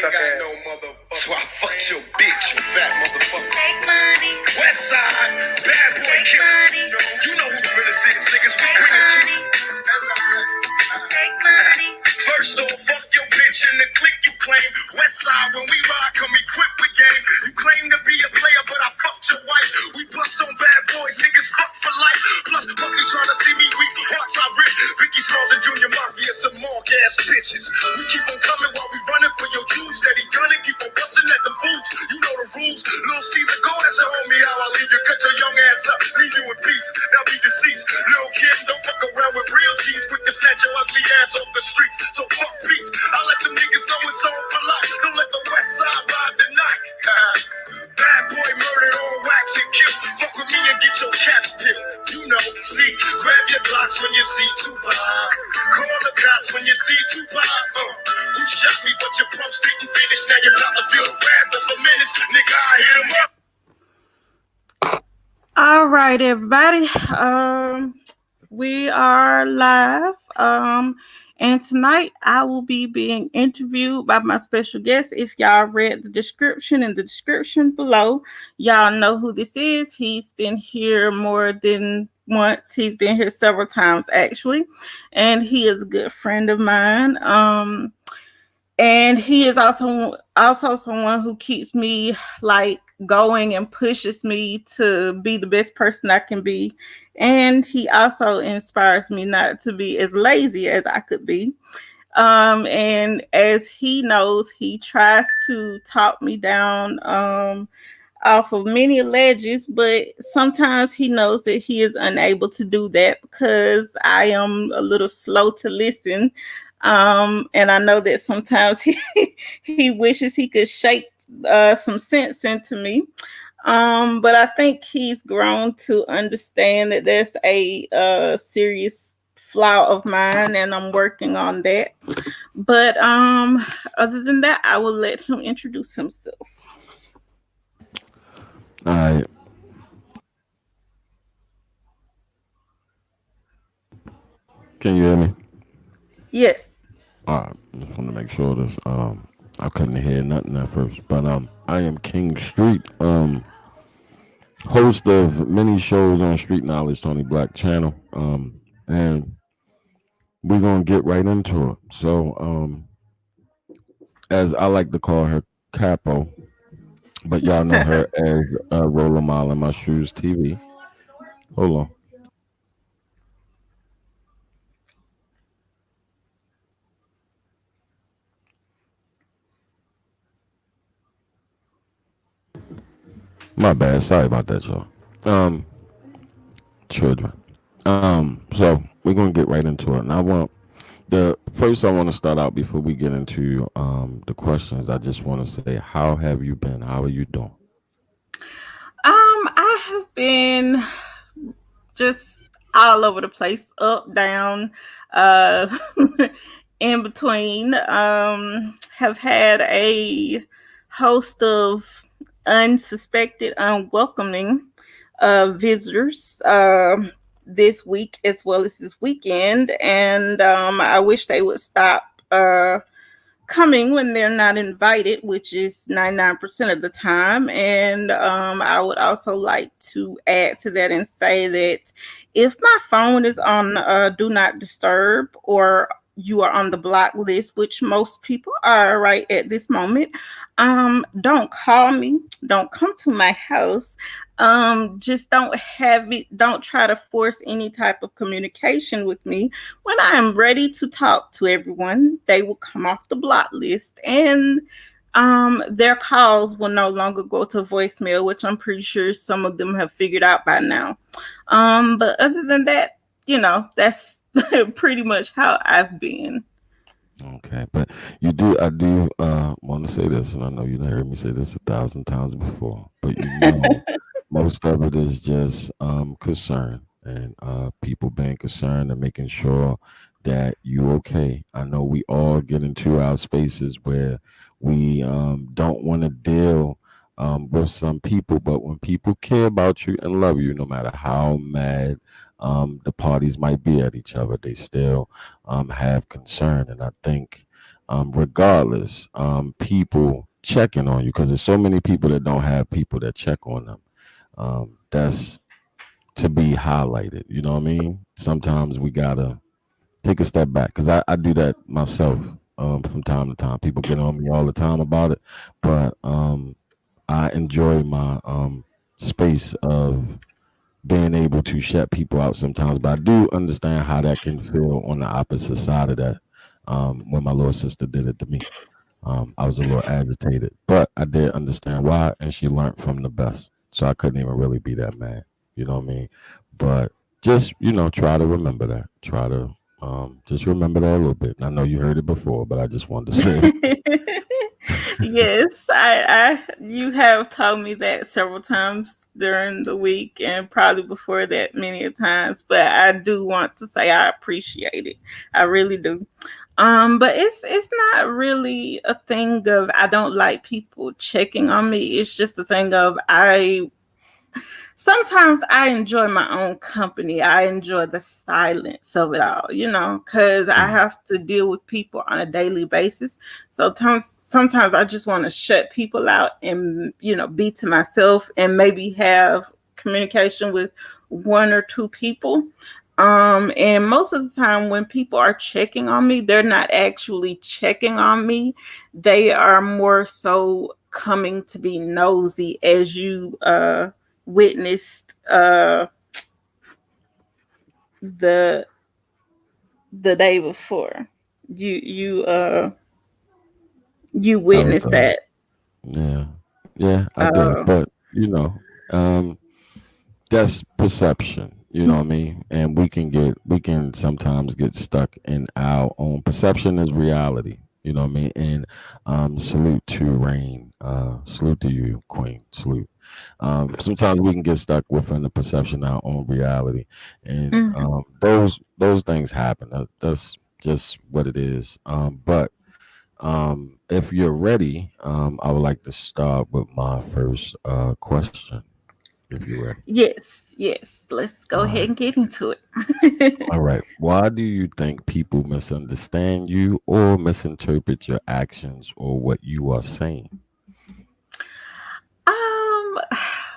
ain't got no motherfucker. So I fucked your bitch, you fat motherfucker. Take money. West side, bad boy killers. You know who the realest is, niggas. We bring it to you. Take money. First off, fuck your bitch in the clique you claim. West side, when we ride, come equipped with game. You claim to be a player, but I fucked your wife. We bust on bad boys, niggas fuck for life. Plus, Puffy trying to see me weak, hearts I rip. Vicky Smalls and Junior Mafia, some more gas bitches. We keep on coming while we running for your juice. Steady gunning, keep on busting at the boots. You know the rules. Little Caesar, go ask your homie how I leave you. Cut your young ass up, leave you in peace. Now be deceased. Little kid, don't fuck around with real G's. Quick to snatch your ugly ass off the streets. So fuck peace. I let them niggas know it's on for life. Don't let the west side ride the night. Bad boy murdered on wax and kill. Fuck with me and get your caps peeled. You know, see, grab your blocks when you see Tupac. Call the cops when you see Tupac. You shot me, but your pumps didn't finish. Now you're about to feel the wrath of a menace. Nigga, I hit him up. All right, everybody. We are live. And tonight I will be being interviewed by my special guest. If y'all read the description in the description below, y'all know who this is. He's been here more than once. He's been here several times, actually. And he is a good friend of mine. And he is also someone who keeps me like going and pushes me to be the best person I can be. And he also inspires me not to be as lazy as I could be. And as he knows, he tries to talk me down off of many ledges, but sometimes he knows that he is unable to do that because I am a little slow to listen. And I know that sometimes he wishes he could shake some sense into me. But I think he's grown to understand that there's a serious flaw of mine, and I'm working on that. But other than that, I will let him introduce himself. All right. Can you hear me? Yes. All right. Just want to make sure this. I couldn't hear nothing at first, but I am King Street. Host of many shows on Street Knowledge Tony Black channel. And we're gonna get right into it. So, as I like to call her Capo, but y'all know her as Roller Mile in My Shoes TV. Hold on. My bad. Sorry about that, y'all. Children. So we're gonna get right into it. And I want I want to start out before we get into the questions. I just want to say, how have you been? How are you doing? I have been just all over the place, up, down, uh, in between. Have had a host of unsuspected, unwelcoming visitors this week as well as this weekend, and I wish they would stop coming when they're not invited, which is 99% of the time. And I would also like to add to that and say that if my phone is on do not disturb, or you are on the block list, which most people are right at this moment, don't call me, don't come to my house. Just don't try to force any type of communication with me. When I am ready to talk to everyone, they will come off the block list, and their calls will no longer go to voicemail, which I'm pretty sure some of them have figured out by now. But other than that, that's pretty much how I've been. Okay, but I do want to say this, and I know you heard me say this 1,000 times before, but most of it is just concern and people being concerned and making sure that you okay. I know we all get into our spaces where we don't want to deal with some people, but when people care about you and love you, no matter how mad the parties might be at each other, they still have concern. And I think regardless, people checking on you because there's so many people that don't have people that check on them. That's to be highlighted. You know what I mean? Sometimes we gotta take a step back because I do that myself from time to time. People get on me all the time about it, but I enjoy my space of being able to shut people out sometimes. But I do understand how that can feel on the opposite side of that. When my little sister did it to me, I was a little agitated, but I did understand why, and she learned from the best. So I couldn't even really be that mad. You know what I mean? But just try to remember that. Try to just remember that a little bit. And I know you heard it before, but I just wanted to say Yes, you have told me that several times during the week and probably before that many a times, but I do want to say I appreciate it. I really do. But it's not really a thing of I don't like people checking on me. It's just a thing of I sometimes I enjoy my own company. I enjoy the silence of it all, because I mm, have to deal with people on a daily basis. So sometimes I just want to shut people out and, be to myself and maybe have communication with one or two people. And most of the time when people are checking on me, they're not actually checking on me. They are more so coming to be nosy as you witnessed the the day before. You I was witnessed that. yeah, yeah, I did. Uh But that's perception. You know what I mean? And we can sometimes get stuck in our own perception is reality. You know what I mean? And salute to Rain. Salute to you, Queen. Salute. Sometimes we can get stuck within the perception of our own reality, and mhm. those things happen. That's just what it is. But if you're ready, I would like to start with my first question. If you're ready. Yes. Let's go All ahead right. and get into it. All right. Why do you think people misunderstand you or misinterpret your actions or what you are saying? um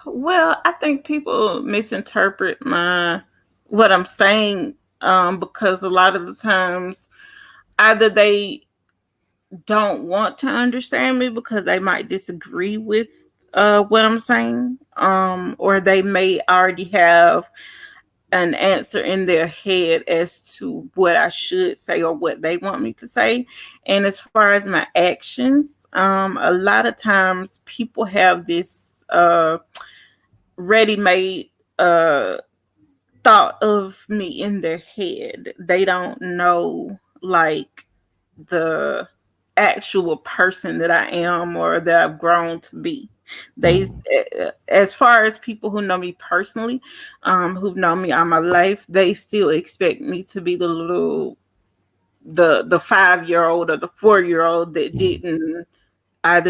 well, I think people misinterpret my what I'm saying because a lot of the times either they don't want to understand me because they might disagree with what I'm saying, or they may already have an answer in their head as to what I should say or what they want me to say. And as far as my actions, a lot of times people have this ready-made thought of me in their head. They don't know like the actual person that I am or that I've grown to be. They, Mm, as far as people who know me personally, who've known me all my life, they still expect me to be the 5 year old or the 4 year old that mm,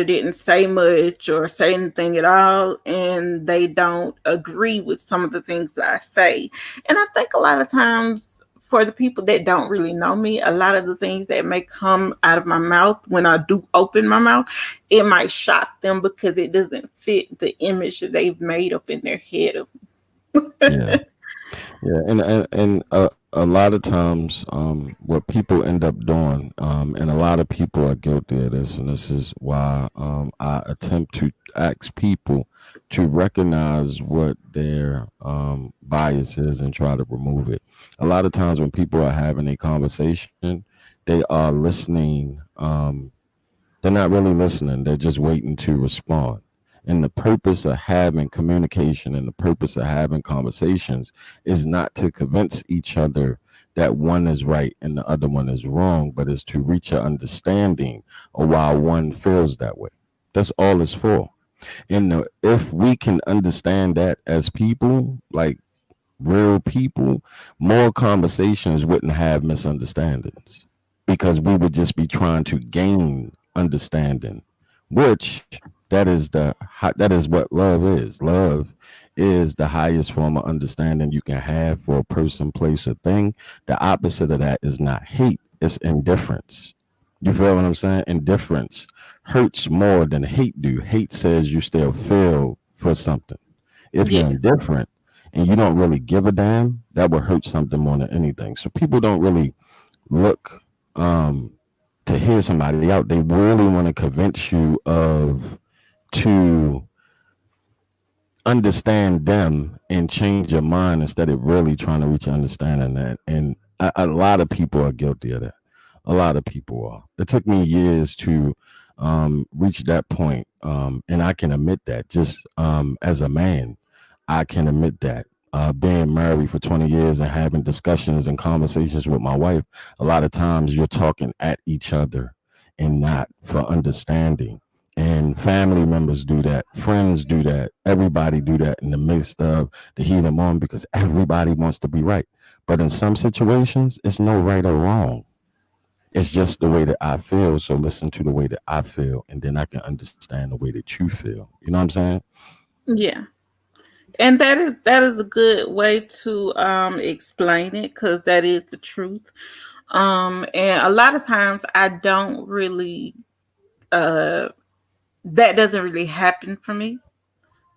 didn't say much or say anything at all, and they don't agree with some of the things that I say. And I think a lot of times for the people that don't really know me, a lot of the things that may come out of my mouth when I do open my mouth, it might shock them because it doesn't fit the image that they've made up in their head of yeah. Yeah, and a lot of times, what people end up doing, and a lot of people are guilty of this, and this is why I attempt to ask people to recognize what their bias is and try to remove it. A lot of times, when people are having a conversation, they are listening. They're not really listening. They're just waiting to respond. And the purpose of having communication and the purpose of having conversations is not to convince each other that one is right and the other one is wrong, but is to reach an understanding of why one feels that way. That's all it's for. And if we can understand that as people, like real people, more conversations wouldn't have misunderstandings because we would just be trying to gain understanding, which that is what love is. Love is the highest form of understanding you can have for a person, place, or thing. The opposite of that is not hate; it's indifference. You feel what I'm saying? Indifference hurts more than hate do. Hate says you still feel for something. If you're Yes. indifferent and you don't really give a damn, that will hurt something more than anything. So people don't really look to hear somebody out. They really want to convince you of to understand them and change your mind instead of really trying to reach an understanding that. And a lot of people are guilty of that. A lot of people are. It took me years to reach that point, and I can admit that. Just as a man, I can admit that. Being married for 20 years and having discussions and conversations with my wife, a lot of times you're talking at each other and not for understanding. And family members do that, friends do that, everybody do that in the midst of the heat of the moment because everybody wants to be right. But in some situations, it's no right or wrong. It's just the way that I feel. So listen to the way that I feel, and then I can understand the way that you feel. You know what I'm saying? Yeah. And that is a good way to explain it, because that is the truth. And a lot of times I don't really uh that doesn't really happen for me.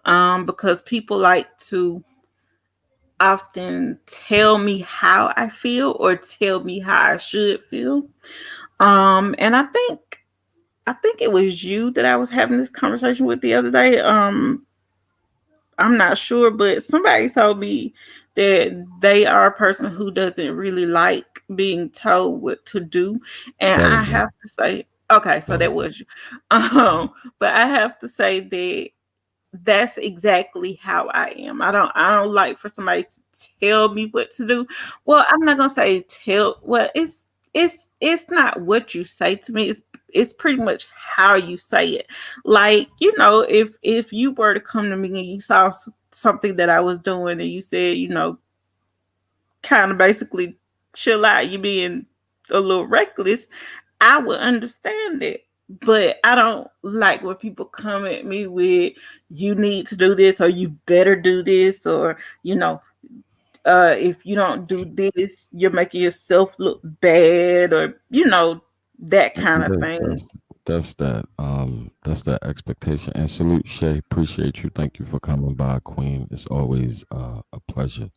Because people like to often tell me how I feel or tell me how I should feel. And I think it was you that I was having this conversation with the other day. I'm not sure, but somebody told me that they are a person who doesn't really like being told what to do. And That I was me. have to say, okay, so That that was was you. But I have to say that that's exactly how I am. I don't like for somebody to tell me what to do. Well, I'm not gonna say tell. Well, it's not what you say to me. It's pretty much how you say it. Like, if you were to come to me and you saw something that I was doing and you said, kind of basically chill out, you being a little reckless, I would understand it. But I don't like when people come at me with, you need to do this, or you better do this, or if you don't do this, you're making yourself look bad, or that And see, kind of thing. that's that expectation. And salute Shay, appreciate you. Thank you for coming by, Queen. It's always a pleasure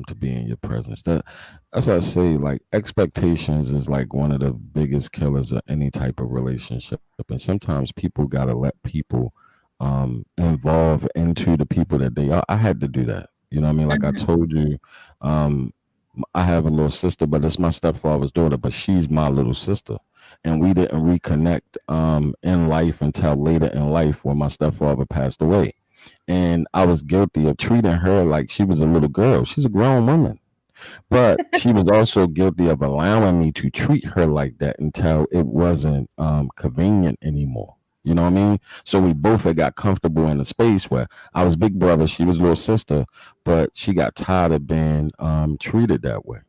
to be in your presence. That, as I say, like expectations is like one of the biggest killers of any type of relationship. And sometimes people gotta let people involve into the people that they are. I had to do that. You know what I mean? Like I Mhm. told you, um, I have a little sister, but it's my stepfather's daughter, but she's my little sister. And we didn't reconnect in life until later in life when my stepfather passed away. And I was guilty of treating her like she was a little girl. She's a grown woman. But she was also guilty of allowing me to treat her like that until it wasn't convenient anymore. You know what I mean? So we both had got comfortable in a space where I was big brother, she was little sister, but she got tired of being treated that way.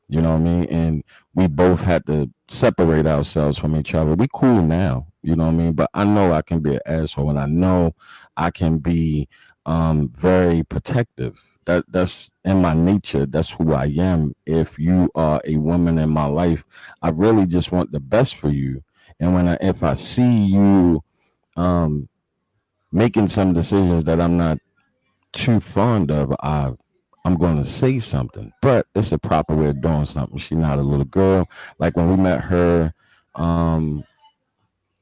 You know what I mean? And we both had to separate ourselves from each other. We cool now, you know what I mean? But I know I can be an asshole, and I know I can be very protective. That's in my nature. That's who I am. If you are a woman in my life, I really just want the best for you. And if I see you um making some decisions that I'm not too fond of, I'm going to say something, but it's a proper way of doing something. She's not a little girl. Like when we met her, um,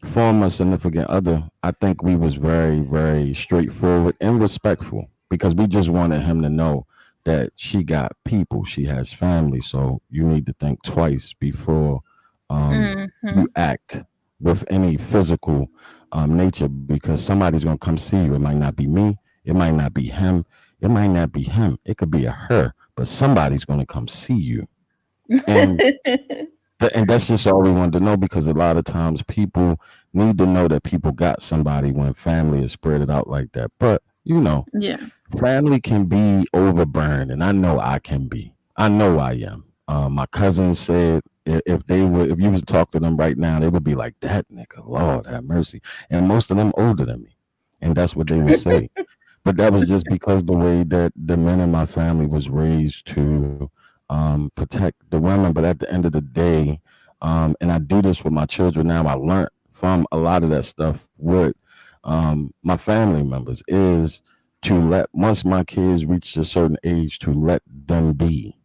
former significant other, I think we was very, very straightforward and respectful because we just wanted him to know that she got people, she has family. So you need to think twice before you Mhm. act with any physical nature because somebody's gonna come see you. It might not be me, it might not be him, it might not be him, it could be a her, but somebody's gonna come see you. And and that's just all we wanted to know because a lot of times people need to know that people got somebody when family is spread out like that. But Yeah. family can be overburned, and I know I can be. I know I am. My cousins said if you was to talk to them right now, they would be like, "That nigga, Lord have mercy." And most of them older than me, and that's what they would say. But that was just because the way that the men in my family was raised to protect the women. But at the end of the day, And I do this with my children now. I learned from a lot of that stuff with my family members is to let once my kids reach a certain age to let them be,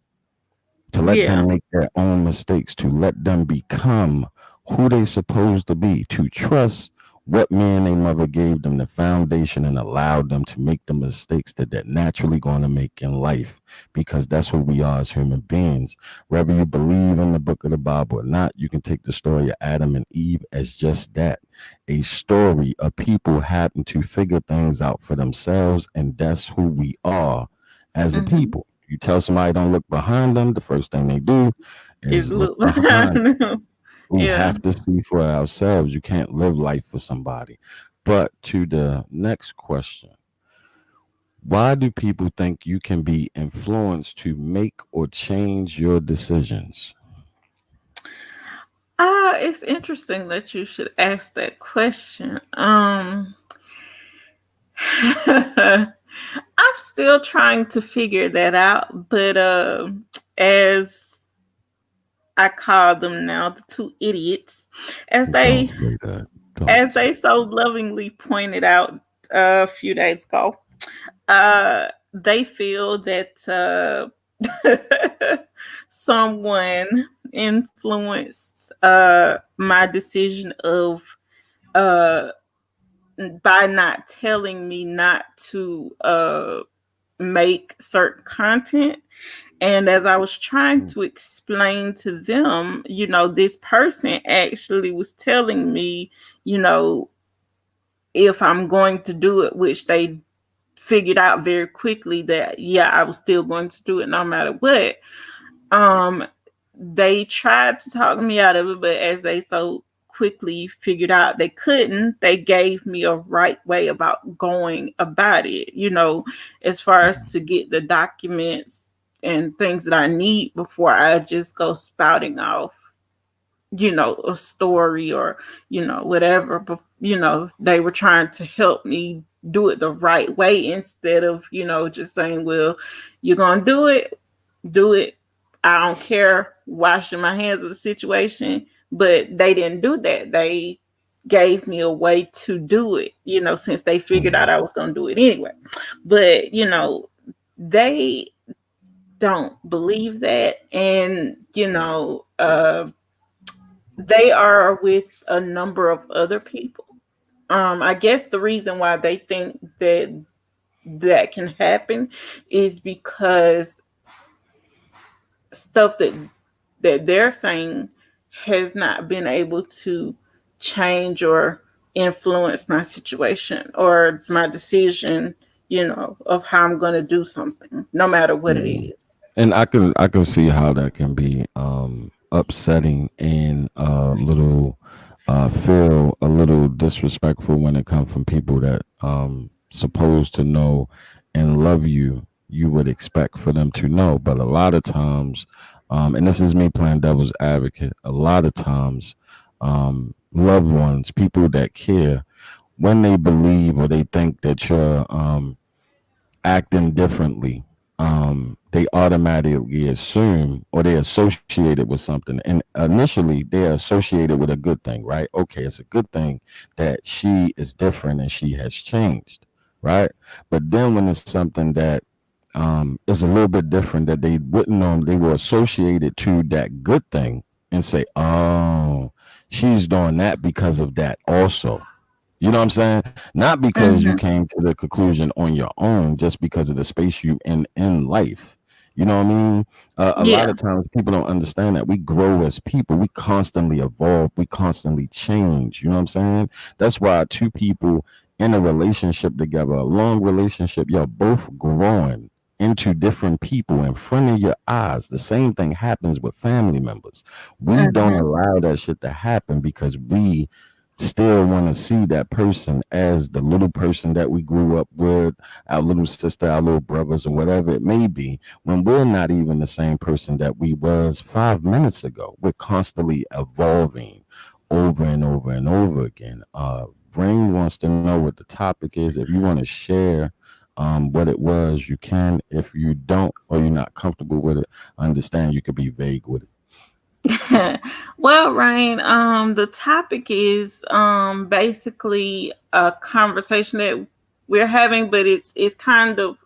to let Yeah. them make their own mistakes, to let them become who they supposed to be, to trust what man they mother gave them the foundation and allowed them to make the mistakes that they're naturally going to make in life, because that's what we are as human beings. Whether you believe in the book of the Bible or not, you can take the story of Adam and Eve as just that, a story of people having to figure things out for themselves, and that's who we are as a Hmm. people. You tell somebody don't look behind them, the first thing they do Is is look look behind. behind them. We Yeah. have to see for ourselves. You can't live life for somebody. But to the next question, why do people think you can be influenced to make or change your decisions? It's interesting that you should ask that question. I'm still trying to figure that out, but as I call them now, the two idiots, as Don't they say that. Don't as say. they so lovingly pointed out a few days ago, they feel that someone influenced my decision of uh, by not telling me not to make certain content. And as I was trying to explain to them, this person actually was telling me, you know, if I'm going to do it, which they figured out very quickly that, yeah, I was still going to do it no matter what. Um, they tried to talk me out of it, but as they so quickly figured out they couldn't, they gave me a right way about going about it, as far as to get the documents and things that I need before I just go spouting off, a story or, whatever. But, they were trying to help me do it the right way instead of, just saying, well, you're going to do it. I don't care, washing my hands of the situation. But they didn't do that. They gave me a way to do it, since they figured out Mhm. I was going to do it anyway. But, they don't believe that. And, they are with a number of other people. I guess the reason why they think that that can happen is because stuff that they're saying has not been able to change or influence my situation or my decision, of how I'm going to do something, no matter what it Mhm. is. And I can see how that can be upsetting and a little feel a little disrespectful when it comes from people that supposed to know and love you. You would expect for them to know, but a lot of times, and this is me playing devil's advocate. A lot of times, loved ones, people that care, when they believe or they think that you're acting differently, they automatically assume or they associate it with something. And initially, they're associated with a good thing, right? Okay, it's a good thing that she is different and she has changed, right? But then when it's something that is a little bit different that they wouldn't know, they will associate it to that good thing and say, oh, she's doing that because of that also. You know what I'm saying? Not because you Hmm. came to the conclusion on your own, just because of the space you in life. You know what I mean? A lot Yeah. of times people don't understand that we grow as people. We constantly evolve. We constantly change. You know what I'm saying? That's why two people in a relationship together, a long relationship, you're both growing into different people in front of your eyes. The same thing happens with family members. We don't Hmm. allow that shit to happen because we still want to see that person as the little person that we grew up with, our little sister, our little brothers, or whatever it may be, when we're not even the same person that we was 5 minutes ago. We're constantly evolving over and over and over again. Brain wants to know what the topic is. If you want to share what it was, you can. If you don't or you're not comfortable with it, understand you could be vague with it. Well, Rain, the topic is basically a conversation that we're having, but it's kind of,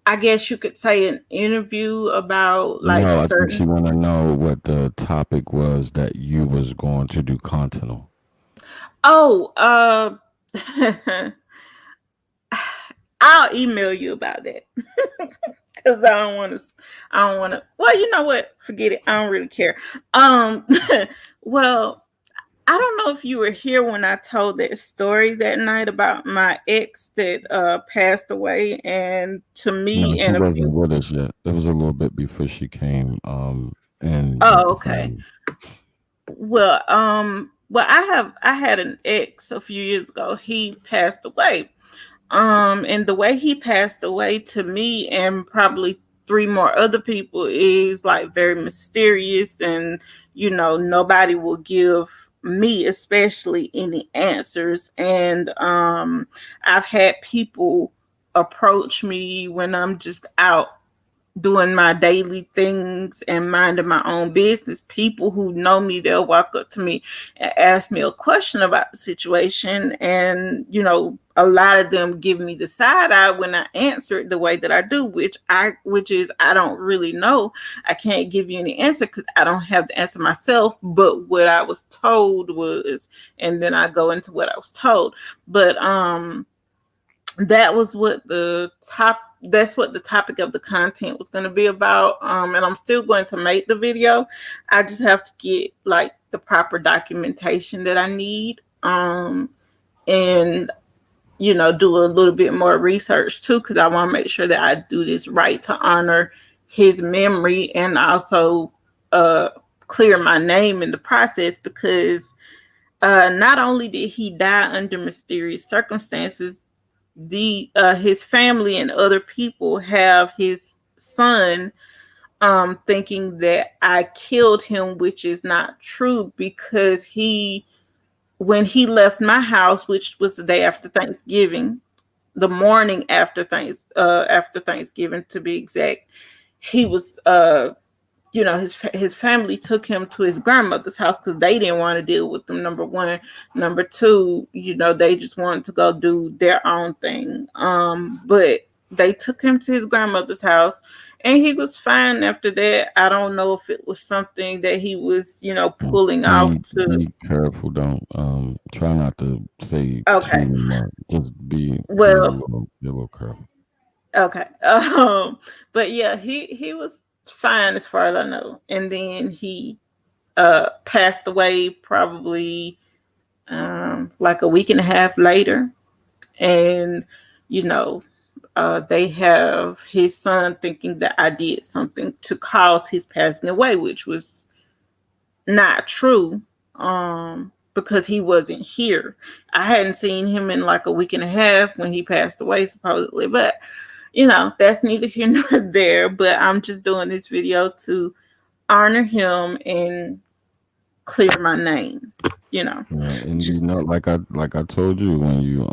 I guess you could say, an interview about like No, I think she certain. want to know what the topic was that you was going to do content on. Oh, I'll email you about that because I don't want to. I don't want to. Well, you know what? Forget it. I don't really care. Um, well, I don't know if you were here when I told that story that night about my ex that passed away, and to No, me she and a wasn't few. with us yet. It was a little bit before she came and met Oh, the okay. family. Well, I had an ex a few years ago. He passed away. And the way he passed away to me and probably three more other people is like very mysterious, and nobody will give me especially any answers. And I've had people approach me when I'm just out doing my daily things and minding my own business. People who know me, they'll walk up to me and ask me a question about the situation. And, a lot of them give me the side eye when I answer it the way that I do, which is I don't really know. I can't give you any answer because I don't have the answer myself. But what I was told was, and then I go into what I was told. But that was what the top that's what the topic of the content was going to be about. And I'm still going to make the video. I just have to get like the proper documentation that I need, and do a little bit more research too, because I want to make sure that I do this right to honor his memory, and also uh clear my name in the process, because not only did he die under mysterious circumstances, the his family and other people have his son thinking that I killed him, which is not true, because he when he left my house, which was the day after Thanksgiving, the morning after Thanksgiving to be exact, he was his family took him to his grandmother's house because they didn't want to deal with them. Number one, number two, they just wanted to go do their own thing. But they took him to his grandmother's house, and he was fine after that. I don't know if it was something that he was, Mm. pulling off to. Be careful. Don't try not to say too Okay, much. Just well, be a little careful. okay, but yeah, he was fine as far as I know, and then he passed away probably like a week and a half later. And, you know, they have his son thinking that I did something to cause his passing away, which was not true, because he wasn't here. I hadn't seen him in like a week and a half when he passed away, supposedly. But, that's neither here nor there. But I'm just doing this video to honor him and clear my name, you know. Yeah, and Just like I told you when you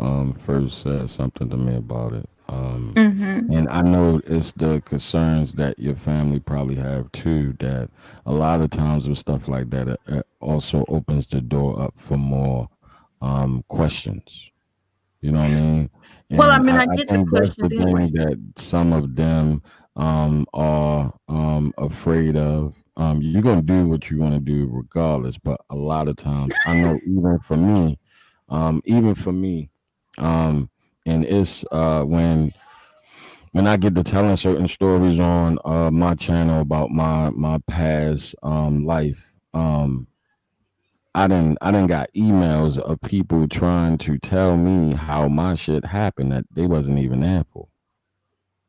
first said something to me about it. hmm And I know it's the concerns that your family probably have too. That a lot of times with stuff like that, it also opens the door up for more questions. You know what I mean? well, I And mean, I I get the think that's the questions thing anyway. that some of them are afraid of. You're gonna do what you want to do regardless, but a lot of times, I know even for me, um, and it's when I get to telling certain stories on my channel about my past life. I didn't got emails of people trying to tell me how my shit happened that they wasn't even there for.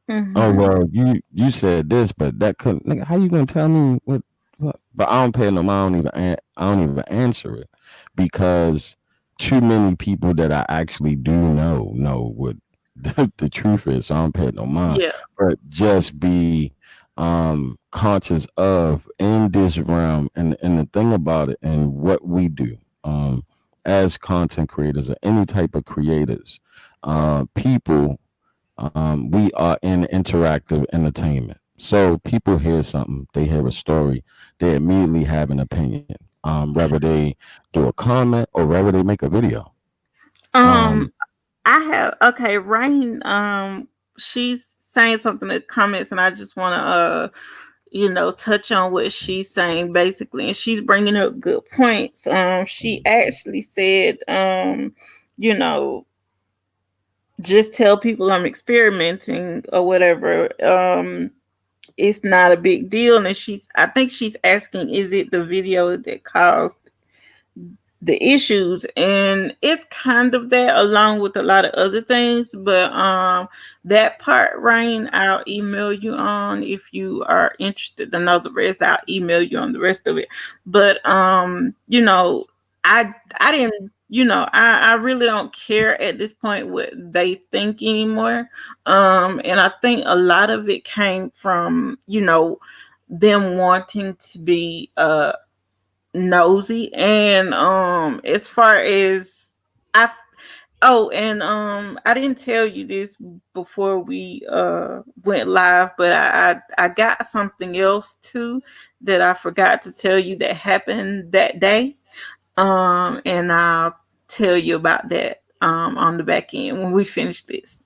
Oh hmm well, you said this, but that couldn't. Nigga, how you gonna tell me what? What? But I don't pay no mind. I don't even answer it because too many people that I actually do know what the truth is. So I don't pay no mind. Yeah. But just be conscious of in this realm, and the thing about it and what we do as content creators or any type of creators, people we are in interactive entertainment. So people hear something, they hear a story, they immediately have an opinion. Whether they do a comment or whether they make a video. Um, Um, I have okay, Rain. She's saying something in the comments, and I just want to touch on what she's saying basically, and she's bringing up good points. She actually said, you know, just tell people I'm experimenting or whatever. It's not a big deal, and I think she's asking, is it the video that caused the issues? And it's kind of that, along with a lot of other things, but that part, Rain, I'll email you on. If you are interested to know the rest, I'll email you on the rest of it. But I didn't, I really don't care at this point what they think anymore. And I think a lot of it came from them wanting to be nosy. And as far as I I didn't tell you this before we went live, but I got something else too that I forgot to tell you that happened that day. And I'll tell you about that on the back end when we finish this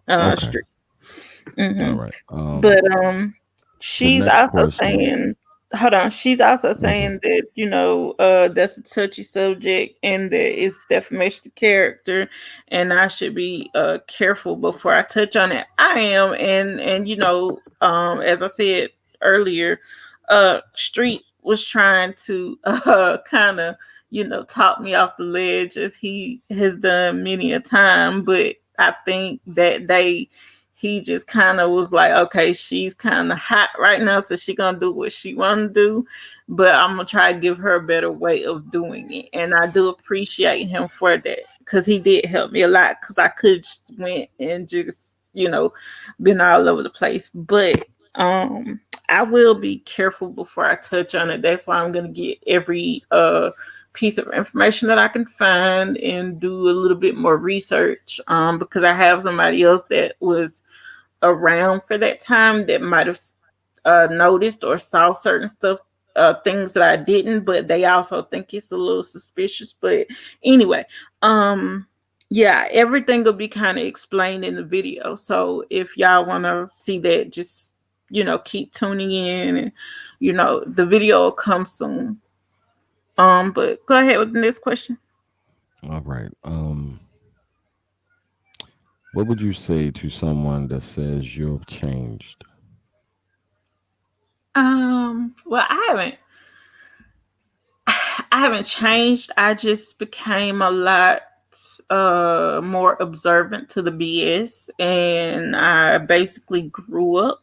okay, stream. all hmm right. But The she's next also question. saying, hold on, she's also Mhm. saying that that's a touchy subject and that it's defamation of character, and I should be careful before I touch on it. I am, and as I said earlier, Street was trying to kind of talk me off the ledge, as he has done many a time. But I think that he just kind of was like, okay, she's kind of hot right now, so she gonna do what she want to do, but I'm gonna try to give her a better way of doing it. And I do appreciate him for that, because he did help me a lot, because I could just went and just been all over the place. But I will be careful before I touch on it. That's why I'm gonna get every piece of information that I can find and do a little bit more research, because I have somebody else that was around for that time that might have noticed or saw certain stuff, things that I didn't, but they also think it's a little suspicious. But anyway, um, yeah, everything will be kind of explained in the video. So if y'all want to see that, just keep tuning in, and the video will come soon. But go ahead with the next question. All right. What would you say to someone that says you've changed? Well, I haven't changed. I just became a lot more observant to the BS, and I basically grew up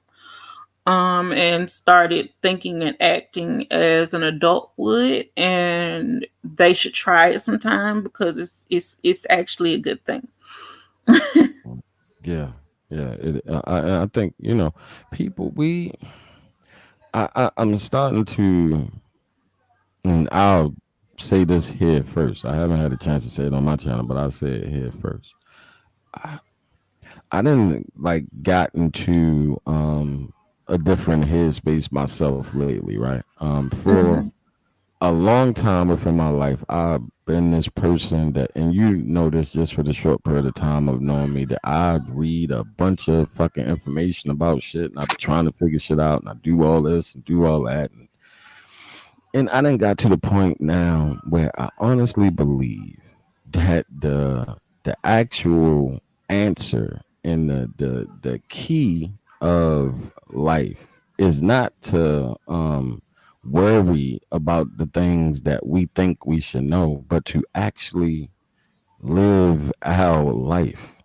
and started thinking and acting as an adult would, and they should try it sometime, because it's actually a good thing. Yeah, yeah. I think people. I'm starting to, and I'll say this here first. I haven't had a chance to say it on my channel, but I'll say it here first. I, I didn't like got into a different headspace myself lately, right? For hmm a long time within my life, I've been this person that, and you know this just for the short period of time of knowing me, that I read a bunch of fucking information about shit, and I be trying to figure shit out, and I do all this and do all that, and I done got to the point now where I honestly believe that the actual answer and the key of life is not to worry about the things that we think we should know, but to actually live our life,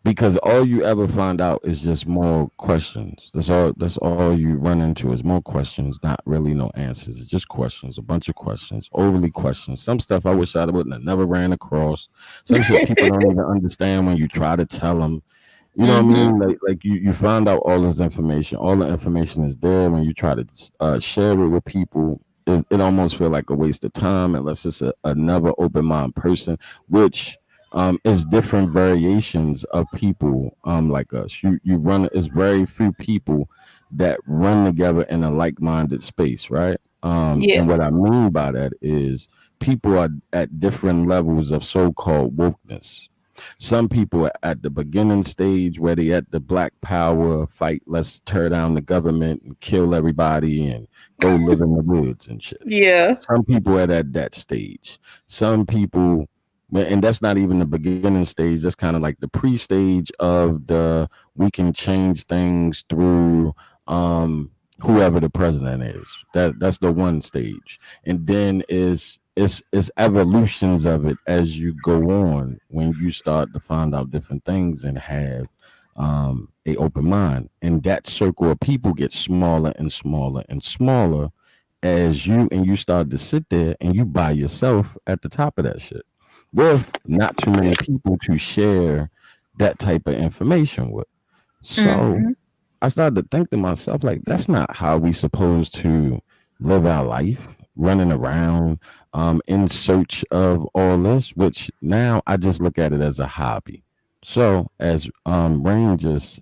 because all you ever find out is just more questions. That's all you run into is more questions, not really no answers. It's just questions, a bunch of questions, overly questions. Some stuff I wish I wouldn't have never ran across. Some shit people don't even understand when you try to tell them. You know what I hmm mean? Like you find out all this information. All the information is there. When you try to share it with people, it almost feel like a waste of time unless it's another open mind person, which it's different variations of people like us. You run, it's very few people that run together in a like-minded space, right? Yeah. And what I mean by that is people are at different levels of so-called wokeness. Some people are at the beginning stage where they at the black power fight, let's tear down the government and kill everybody and go live in the woods and shit. Yeah. Some people are at that stage. Some people, and that's not even the beginning stage. That's kind of like the pre-stage of the we can change things through whoever the president is. That's the one stage, and then is evolutions of it as you go on when you start to find out different things and have a open mind, and that circle of people gets smaller and smaller and smaller as you start to sit there and you by yourself at the top of that shit with not too many people to share that type of information with. So Hmm. I started to think to myself, like, that's not how we supposed to live our life, running around in search of all this, which now I just look at it as a hobby. So as Rain just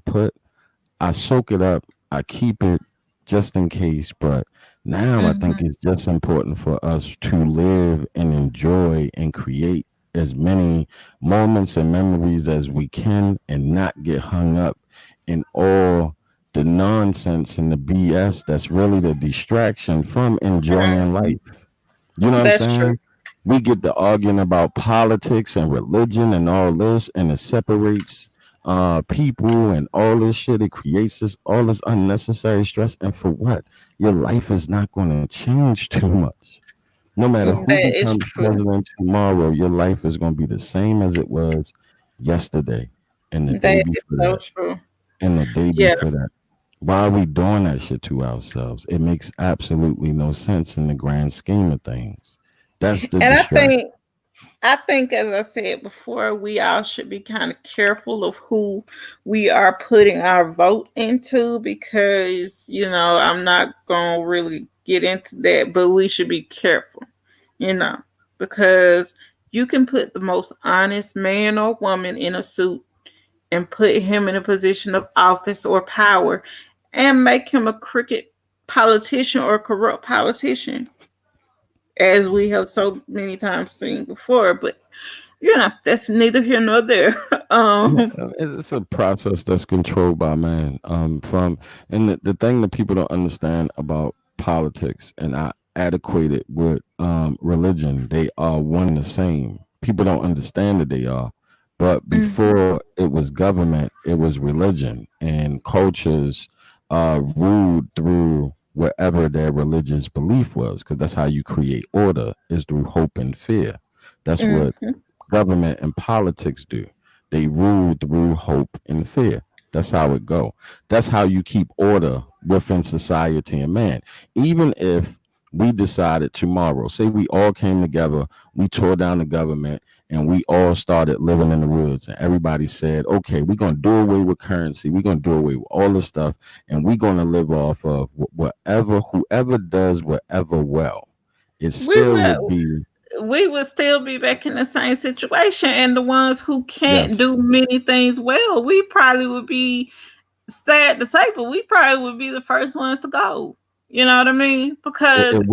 put, I soak it up, I keep it just in case, but now I think Hmm. it's just important for us to live and enjoy and create as many moments and memories as we can and not get hung up in all the nonsense and the BS that's really the distraction from enjoying life. You know what I'm That's true. saying? We get to arguing about politics and religion and all this, and it separates people and all this shit. It creates this all this unnecessary stress. And for what? Your life is not going to change too much. No matter who That is becomes true. president tomorrow, your life is going to be the same as it was yesterday and the day That is before so that true. and the day Yeah. before that. Why are we doing that shit to ourselves? It makes absolutely no sense in the grand scheme of things. That's the And distraction. I think, as I said before, we all should be kind of careful of who we are putting our vote into because, I'm not going to really get into that, but we should be careful, you know, because you can put the most honest man or woman in a suit and put him in a position of office or power and make him a crooked politician or corrupt politician, as we have so many times seen before. But that's neither here nor there. Yeah, it's a process that's controlled by man. From and the thing that people don't understand about politics, and I adequate it with religion, they are one the same. People don't understand that they are, but Mhm. before it was government, it was religion, and cultures ruled through whatever their religious belief was, because that's how you create order is through hope and fear. That's what Mhm. government and politics do. They rule through hope and fear. That's how it go. That's how you keep order within society and man. Even if we decided tomorrow, say we all came together, we tore down the government and we all started living in the woods and everybody said, okay, we're going to do away with currency. We're going to do away with all this stuff and we're going to live off of whatever, whoever does whatever well. It we still would will be, we would still be back in the same situation, and the ones who can't yes, do many things well, we probably would be, sad to say, but we probably would be the first ones to go. You know what I mean? Because it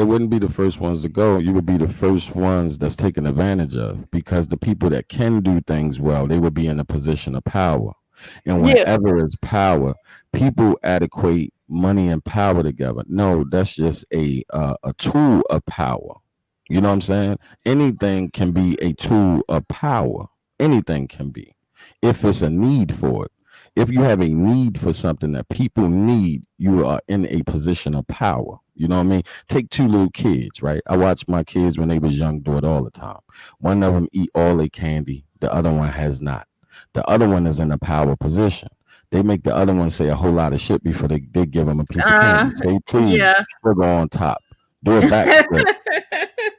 wouldn't be the first ones to go. You would be the first ones that's taken advantage of because the people that can do things well, they would be in a position of power. And yeah. whenever it's power, people adequate money and power together. No, that's just a tool of power. You know what I'm saying? Anything can be a tool of power. Anything can be if it's a need for it. If you have a need for something that people need, you are in a position of power. You know what I mean? Take two little kids, right? I watch my kids when they was young do it all the time. One of them eat all their candy, the other one has not. The other one is in a power position. They make the other one say a whole lot of shit before they give them a piece of uh candy. Say please, yeah. sugar on top. Do a backflip.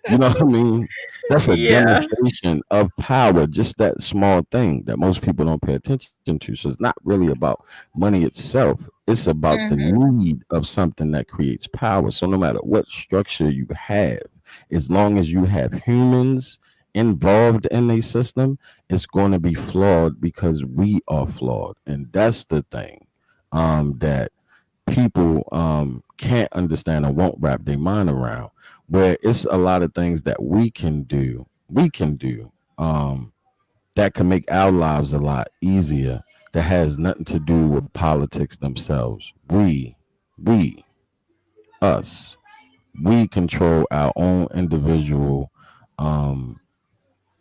You know what I mean? That's a Yeah. demonstration of power, just that small thing that most people don't pay attention to. So it's not really about money itself. It's about the Hmm. need of something that creates power. So no matter what structure you have, as long as you have humans involved in a system, it's going to be flawed because we are flawed, and that's the thing that people can't understand or won't wrap their mind around. Where it's a lot of things that we can do that can make our lives a lot easier. That has nothing to do with politics themselves. We, us, we control our own individual um,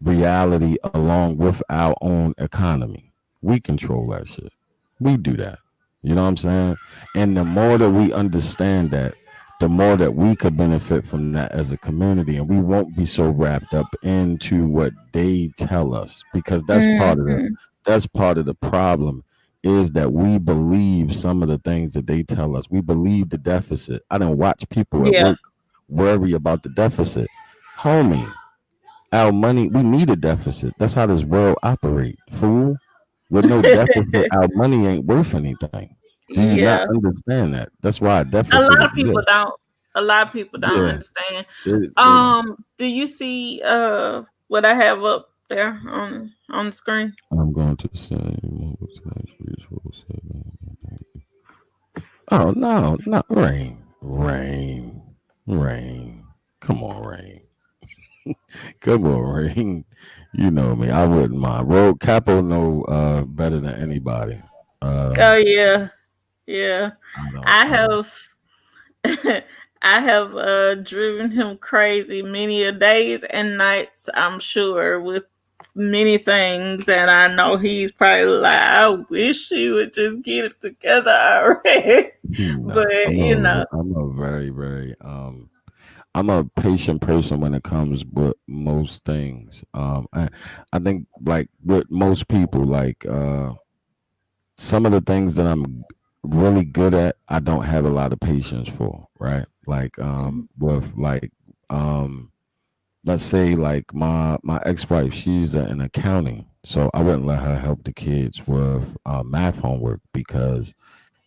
reality along with our own economy. We control that shit. We do that. You know what I'm saying? And the more that we understand that, the more that we could benefit from that as a community, and we won't be so wrapped up into what they tell us, because Mhm. that's part of the problem, is that we believe some of the things that they tell us. We believe the deficit. I didn't watch people at Yeah. work worry about the deficit. Homie, our money, we need a deficit. That's how this world operate, fool. With no deficit, our money ain't worth anything. Do you not Yeah. understand that? That's why a A deficit lot of people exists. don't. A lot of people don't Yeah. understand. They don't. Do you see what I have up there on the screen? I'm going to say mobile tax resource. Oh no, not rain. Rain. Come on, rain. Come on, rain. You know me. I wouldn't mind. Road Capo know better than anybody. Oh Um yeah. Yeah. I I don't. have I have driven him crazy many a days and nights, I'm sure, with many things, and I know he's probably like, I wish he would just get it together already. Nah, But you know, I'm a very, very I'm a patient person when it comes with most things. I think like with most people, like some of the things that I'm really good at, I don't have a lot of patience for, right? Like with like um let's say like my ex-wife, she's in accounting, so I wouldn't let her help the kids with math homework because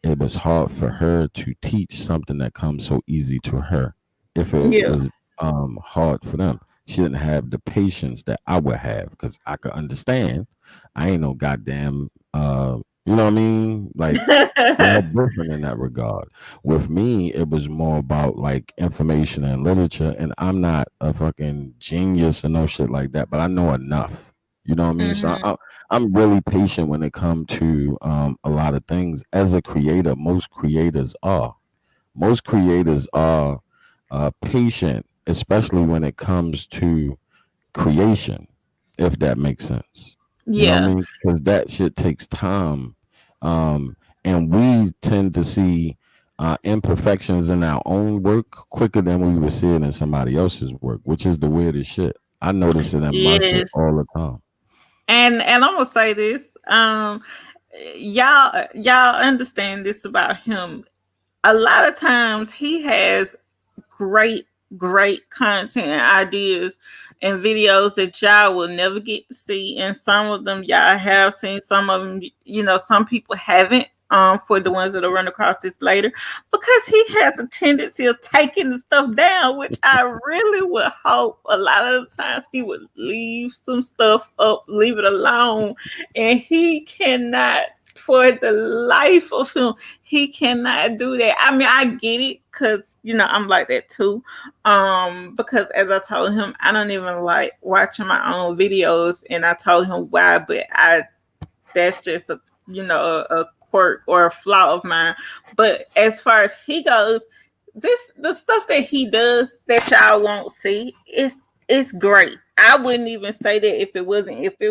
it was hard for her to teach something that comes so easy to her if it yeah. was hard for them. She didn't have the patience that I would have because I could understand. I ain't no goddamn you know what I mean? Like we are different in that regard. With me, it was more about like information and literature, and I'm not a fucking genius and no shit like that, but I know enough. You know what I mean? So Hmm. I'm really patient when it comes to a lot of things. As a creator, most creators are patient, especially when it comes to creation, if that makes sense. You know what I Yeah. mean? Because that shit takes time. Um, and we tend to see imperfections in our own work quicker than we would see it in somebody else's work, which is the weirdest shit. I notice it in my shit Yes. all the time. And I'm gonna say this. Y'all understand this about him. A lot of times he has great, great content and ideas and videos that y'all will never get to see. And some of them y'all have seen, some of them, some people haven't. For the ones that'll run across this later, because he has a tendency of taking the stuff down, which I really would hope a lot of the times he would leave some stuff up, leave it alone, and he cannot, for the life of him, he cannot do that. I mean, I get it because I'm like that too. Because as I told him, I don't even like watching my own videos, and I told him why, but that's just a quirk or a flaw of mine. But as far as he goes, the stuff that he does that y'all won't see it's great. I wouldn't even say that if it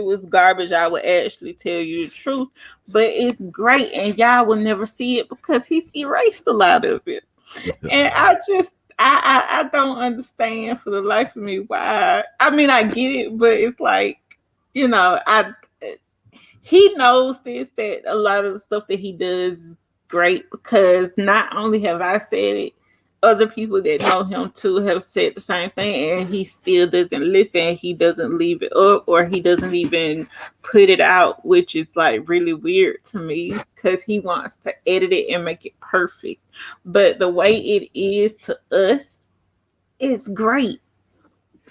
was garbage, I would actually tell you the truth. But it's great, and y'all will never see it because he's erased a lot of it. And I just I don't understand for the life of me why. I mean, I get it, but it's like, I he knows this, that a lot of the stuff that he does is great, because not only have I said it, other people that know him too have said the same thing, and he still doesn't listen. He doesn't leave it up, or he doesn't even put it out, which is like really weird to me because he wants to edit it and make it perfect. But the way it is to us is great.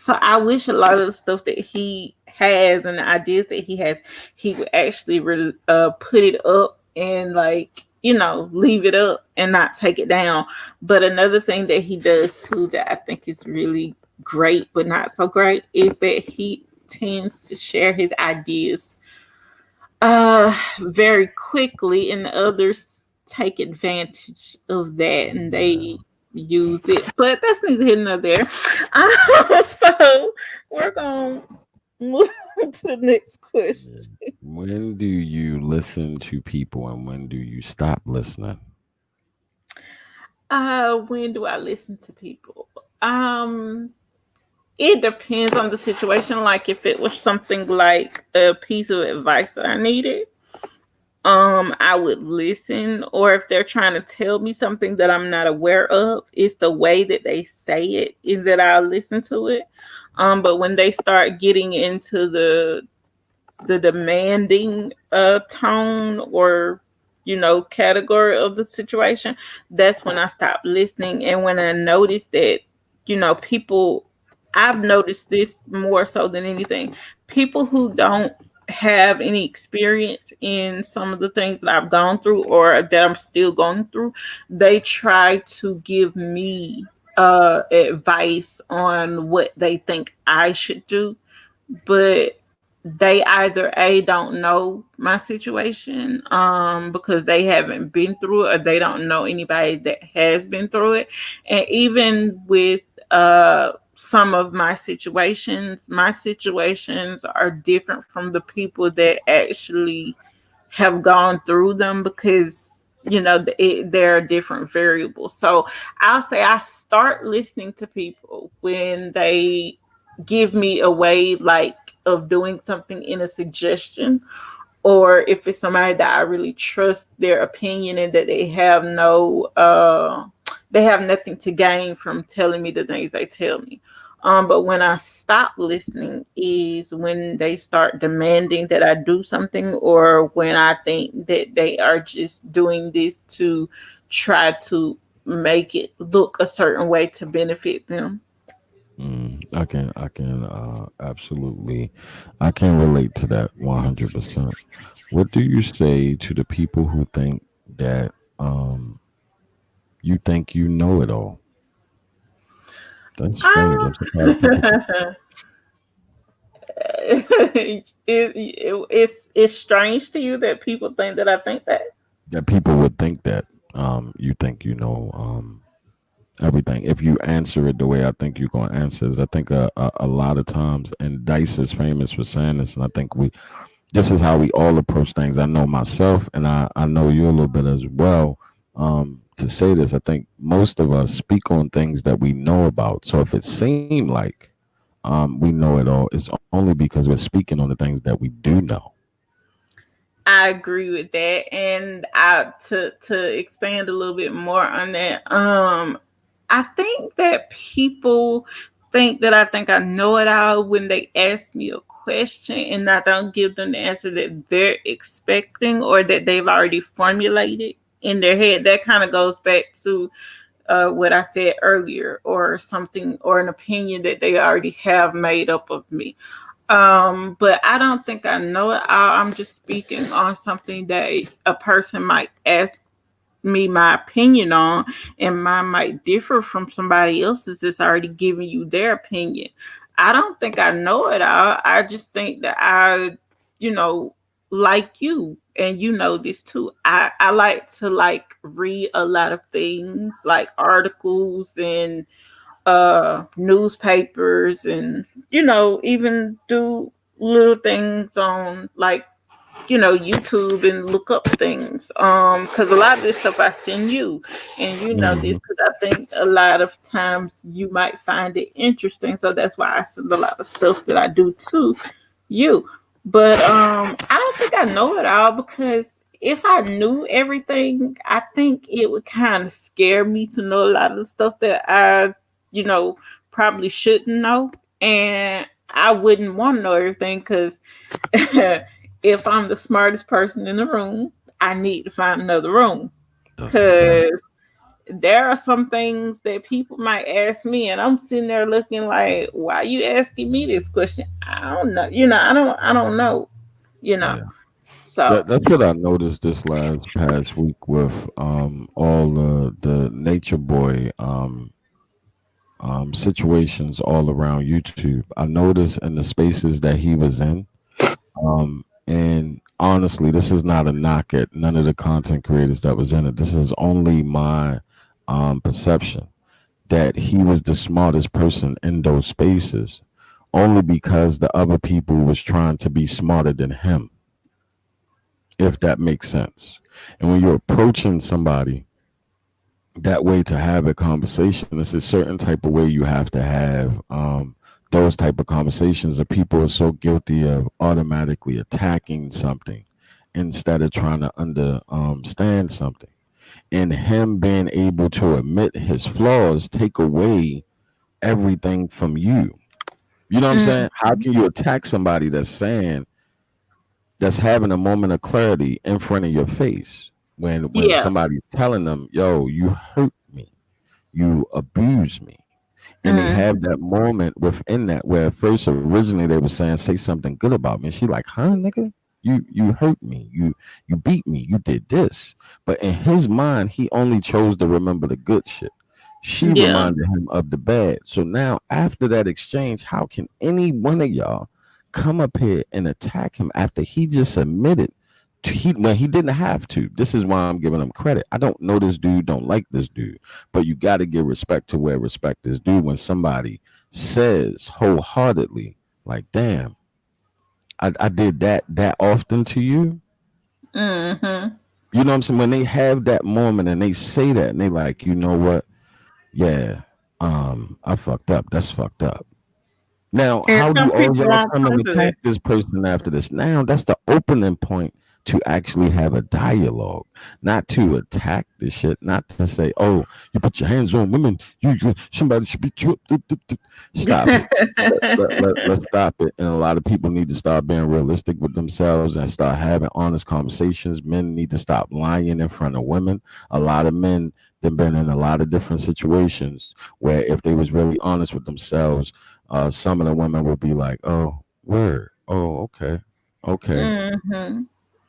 So I wish a lot of the stuff that he has and the ideas that he would actually put it up and like leave it up and not take it down. But another thing that he does too that I think is really great but not so great is that he tends to share his ideas very quickly, and others take advantage of that and Yeah. they use it. But that's neither here nor there. So we're gonna move on to the next question. Yeah. When do you listen to people and when do you stop listening? When do I listen to people? Um, it depends on the situation. Like if it was something like a piece of advice that I needed, I would listen. Or if they're trying to tell me something that I'm not aware of, it's the way that they say it is that I'll listen to it. But when they start getting into the demanding tone or category of the situation, that's when I stop listening. And when I notice that people, I've noticed this more so than anything, people who don't have any experience in some of the things that I've gone through or that I'm still going through, they try to give me advice on what they think I should do, but they either a don't know my situation because they haven't been through it, or they don't know anybody that has been through it. And even with some of my situations are different from the people that actually have gone through them, because there are different variables. So I'll say I start listening to people when they give me a way like of doing something in a suggestion, or if it's somebody that I really trust their opinion and that they have nothing to gain from telling me the things they tell me. But when I stop listening is when they start demanding that I do something, or when I think that they are just doing this to try to make it look a certain way to benefit them. I can absolutely, I can relate to that 100%. What do you say to the people who think that you think you know it all? That's strange. I'm surprised people think It's strange to you that people think that I think that. that people would think that you think you know everything. If you answer it the way I think you're gonna answer it, I think a lot of times, and Dice is famous for saying this, and I think this is how we all approach things. I know myself, and I know you a little bit as well. To say this, I think most of us speak on things that we know about. So if it seemed like we know it all, it's only because we're speaking on the things that we do know. I agree with that, and to expand a little bit more on that. I think that people think that I think I know it all when they ask me a question and I don't give them the answer that they're expecting or that they've already formulated in their head. That kind of goes back to what I said earlier, or something, or an opinion that they already have made up of me. But I don't think I know it all. I'm just speaking on something that a person might ask me my opinion on, and mine might differ from somebody else's that's already giving you their opinion. I don't think I know it all. I just think that you know, like you, and you know this too. I like to like read a lot of things, like articles and newspapers, and even do little things on like YouTube and look up things. Because a lot of this stuff I send you, and you know this Hmm. because I think a lot of times you might find it interesting. So that's why I send a lot of stuff that I do to you. But I don't think I know it all, because if I knew everything, I think it would kind of scare me to know a lot of the stuff that I, you know, probably shouldn't know. And I wouldn't want to know everything, because if I'm the smartest person in the room, I need to find another room, That's a fact. because there are some things that people might ask me, and I'm sitting there looking like, why are you asking me this question? I don't know. I don't know. You know. Yeah. So That's what I noticed this last past week with all the nature boy situations all around YouTube. I noticed in the spaces that he was in, and honestly, this is not a knock at none of the content creators that was in it. This is only my perception that he was the smartest person in those spaces, only because the other people was trying to be smarter than him, if that makes sense. And when you're approaching somebody that way to have a conversation, it's a certain type of way you have to have those type of conversations. That people are so guilty of automatically attacking something instead of trying to understand something. And him being able to admit his flaws take away everything from you. You know what I'm mm, saying? How can you attack somebody that's having a moment of clarity in front of your face when yeah. somebody's telling them, "Yo, you hurt me, you abuse me," and they Mm, have that moment within that where at first originally they were saying, "Say something good about me," and she like, "Huh, nigga? You hurt me, you beat me, you did this." But in his mind, he only chose to remember the good shit. She yeah. reminded him of the bad. So now after that exchange, how can any one of y'all come up here and attack him after he just admitted when he didn't have to? This is why I'm giving him credit. I don't know this dude, don't like this dude, but you got to give respect to where respect is due. When somebody says wholeheartedly, like, "Damn, I did that often to you." Mm-hmm. You know what I'm saying? When they have that moment and they say that and they like, you know what? Yeah, I fucked up. That's fucked up. Now, And how some do all people y'all won't come and come to that. attack this person after this? Now, that's the opening point to actually have a dialogue, not to attack the shit, not to say, "Oh, you put your hands on women, you somebody should be stop it." Let's stop it. And a lot of people need to start being realistic with themselves and start having honest conversations. Men need to stop lying in front of women. A lot of men have been in a lot of different situations where if they was really honest with themselves, some of the women would be like, "Oh, word. Oh, okay. Okay." Mm-hmm.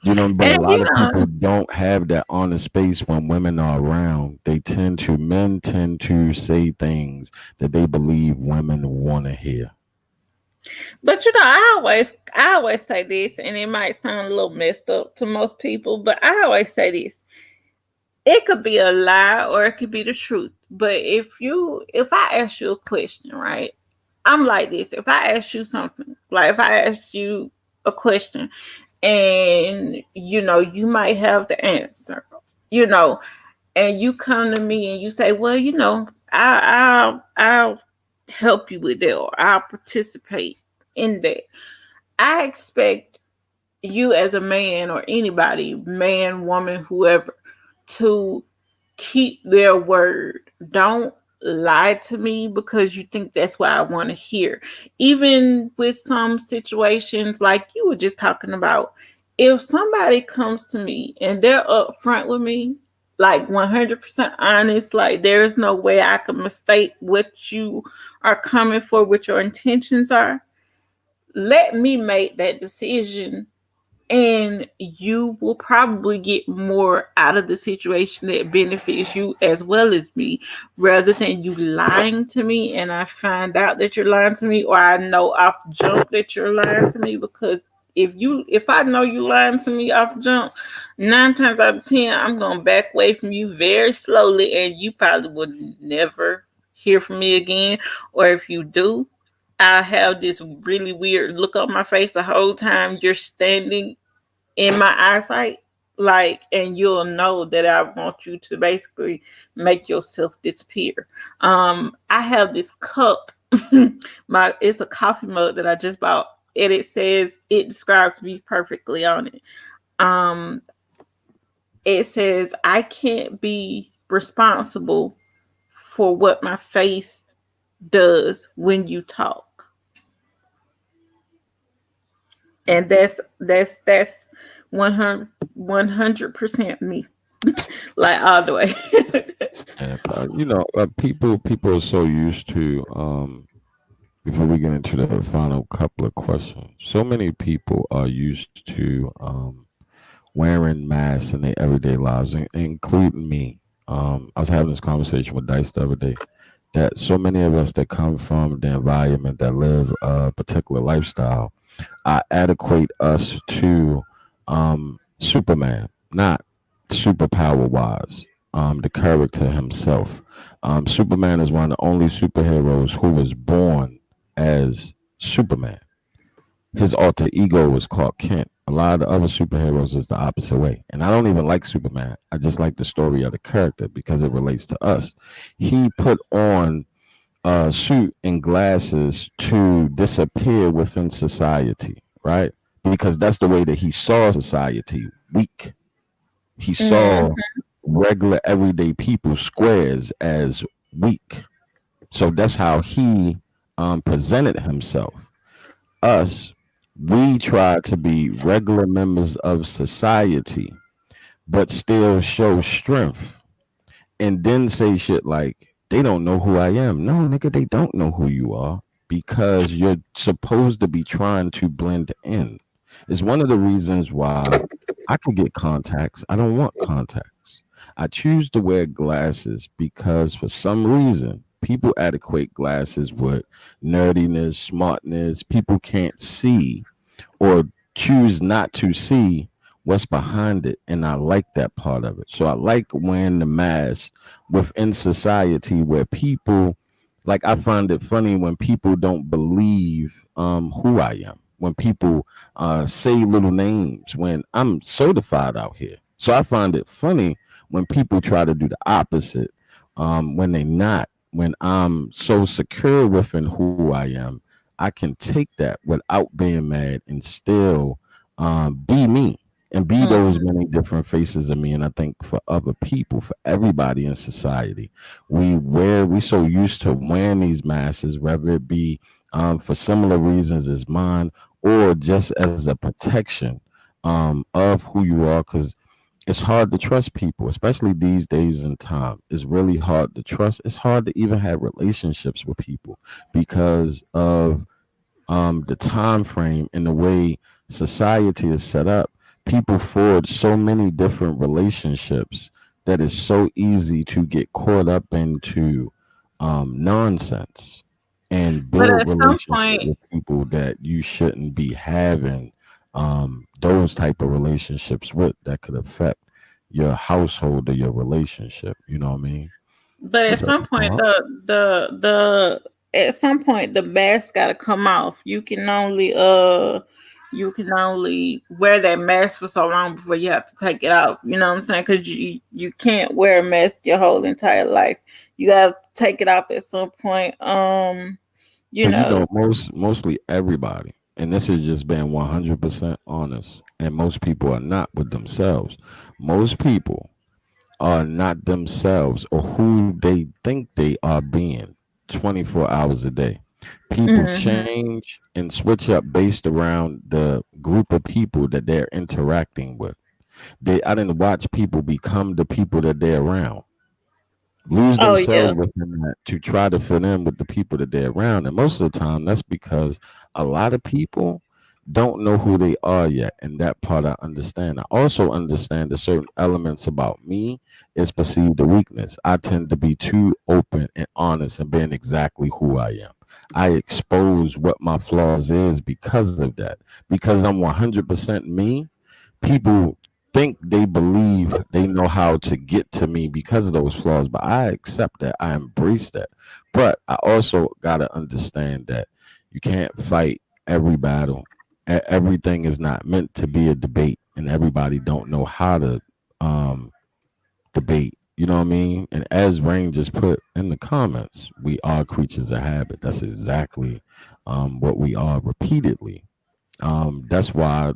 You know, but a And lot of people don't have that honest space when women are around. Men tend to say things that they believe women want to hear. but I always say this, and it might sound a little messed up to most people, but I always say this: it could be a lie or it could be the truth. But if I ask you a question, right? I'm like this. If I ask you something, like if I ask you a question, and you might have the answer, you know, and you come to me and you say, well, I'll help you with that, or I'll participate in that. I expect you as a man, or anybody, man, woman, whoever, to keep their word. Don't lie to me because you think that's what I want to hear. Even with some situations like you were just talking about, if somebody comes to me and they're upfront with me, like 100% honest, like there's no way I can mistake what you are coming for, what your intentions are, let me make that decision, and you will probably get more out of the situation that benefits you as well as me, rather than you lying to me and I find out that you're lying to me, or I know off jump that you're lying to me. Because if I know you lying to me off jump, 9 times out of 10 I'm gonna back away from you very slowly, and you probably would never hear from me again. Or if you do, I have this really weird look on my face the whole time you're standing in my eyesight, like, and you'll know that I want you to basically make yourself disappear. I have this cup. It's a coffee mug that I just bought, and it describes me perfectly on it. Um, it says I can't be responsible for what my face does when you talk, and that's 100% me. like all the way. And people are so used to before we get into the final couple of questions. So many people are used to wearing masks in their everyday lives, including me. I was having this conversation with Dice the other day that so many of us that come from the environment that live a particular lifestyle, I adequate us to Superman, not superpower wise. The character himself. Superman is one of the only superheroes who was born as Superman. His alter ego was Clark Kent. A lot of the other superheroes is the opposite way. And I don't even like Superman. I just like the story of the character because it relates to us. He put on a suit and glasses to disappear within society, right? Because that's the way that he saw society weak. He Mm. saw regular everyday people, squares, as weak. So that's how he presented himself. Us, we try to be regular members of society, but still show strength and then say shit like they don't know who I am. No, nigga, they don't know who you are because you're supposed to be trying to blend in. It's one of the reasons why I could get contacts. I don't want contacts. I choose to wear glasses because for some reason people adequate glasses with nerdiness, smartness. People can't see or choose not to see what's behind it. And I like that part of it. So I like wearing the mask within society where people like I find it funny when people don't believe who I am. When people say little names when I'm certified out here. So I find it funny when people try to do the opposite when they not. When I'm so secure within who I am, I can take that without being mad and still be me and be those Mm. many different faces of me. And I think for other people, for everybody in society, we so used to wearing these masks, whether it be for similar reasons as mine or just as a protection of who you are, because it's hard to trust people, especially these days and time. It's really hard to trust. It's hard to even have relationships with people because of the time frame and the way society is set up. People forge so many different relationships that it's so easy to get caught up into nonsense and But build at some relationship point, with people that you shouldn't be having those type of relationships with that could affect your household or your relationship. You know what I mean? but at What's up, some point, Nicole? the mask got to come off. You can only wear that mask for so long before you have to take it out. You know what I'm saying? Because you can't wear a mask your whole entire life. You got to take it off at some point. You But know. mostly everybody, and this is just being 100% honest, and most people are not with themselves. Most people are not themselves or who they think they are being 24 hours a day. People Hmm. change and switch up based around the group of people that they're interacting with. I didn't watch people become the people that they're around, lose Oh themselves yeah. within that to try to fit in with the people that they're around. And most of the time, that's because a lot of people don't know who they are yet. And that part I understand. I also understand that certain elements about me is perceived a weakness. I tend to be too open and honest and being exactly who I am. I expose what my flaws is because of that. Because I'm 100% me, people think they believe they know how to get to me because of those flaws, but I accept that. I embrace that. But I also got to understand that you can't fight every battle. Everything is not meant to be a debate, and everybody don't know how to um, debate. You know what I mean? And as Rain just put in the comments, we are creatures of habit. That's exactly what we are repeatedly. That's why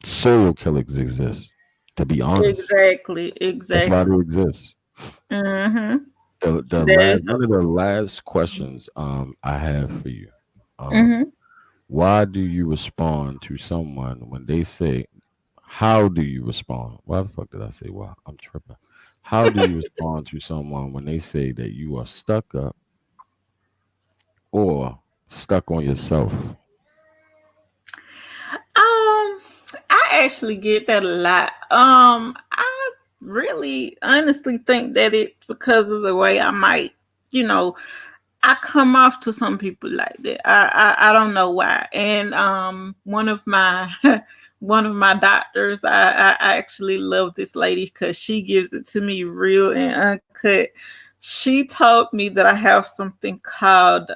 serial killers exist. To be honest, Exactly. that's why Exactly. they exist. Mm-hmm. The That last is. one of the last questions I have for you. Um, Mm-hmm. why do you respond to someone when they say how do you respond? Why the fuck did I say wow? I'm tripping. How do you respond to someone when they say that you are stuck up or stuck on yourself? I actually get that a lot. I really honestly think that it's because of the way I might, you know, I come off to some people like that. I don't know why. And one of my one of my doctors, I actually love this lady because she gives it to me real and uncut. She told me that I have something called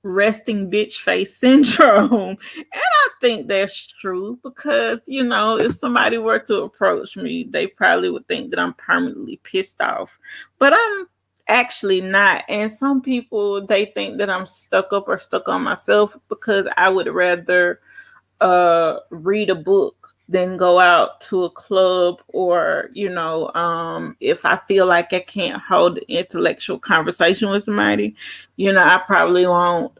resting bitch face syndrome. And I think that's true because, if somebody were to approach me, they probably would think that I'm permanently pissed off. But I'm actually not. And some people, they think that I'm stuck up or stuck on myself because I would rather read a book than go out to a club, or if I feel like I can't hold an intellectual conversation with somebody, I probably won't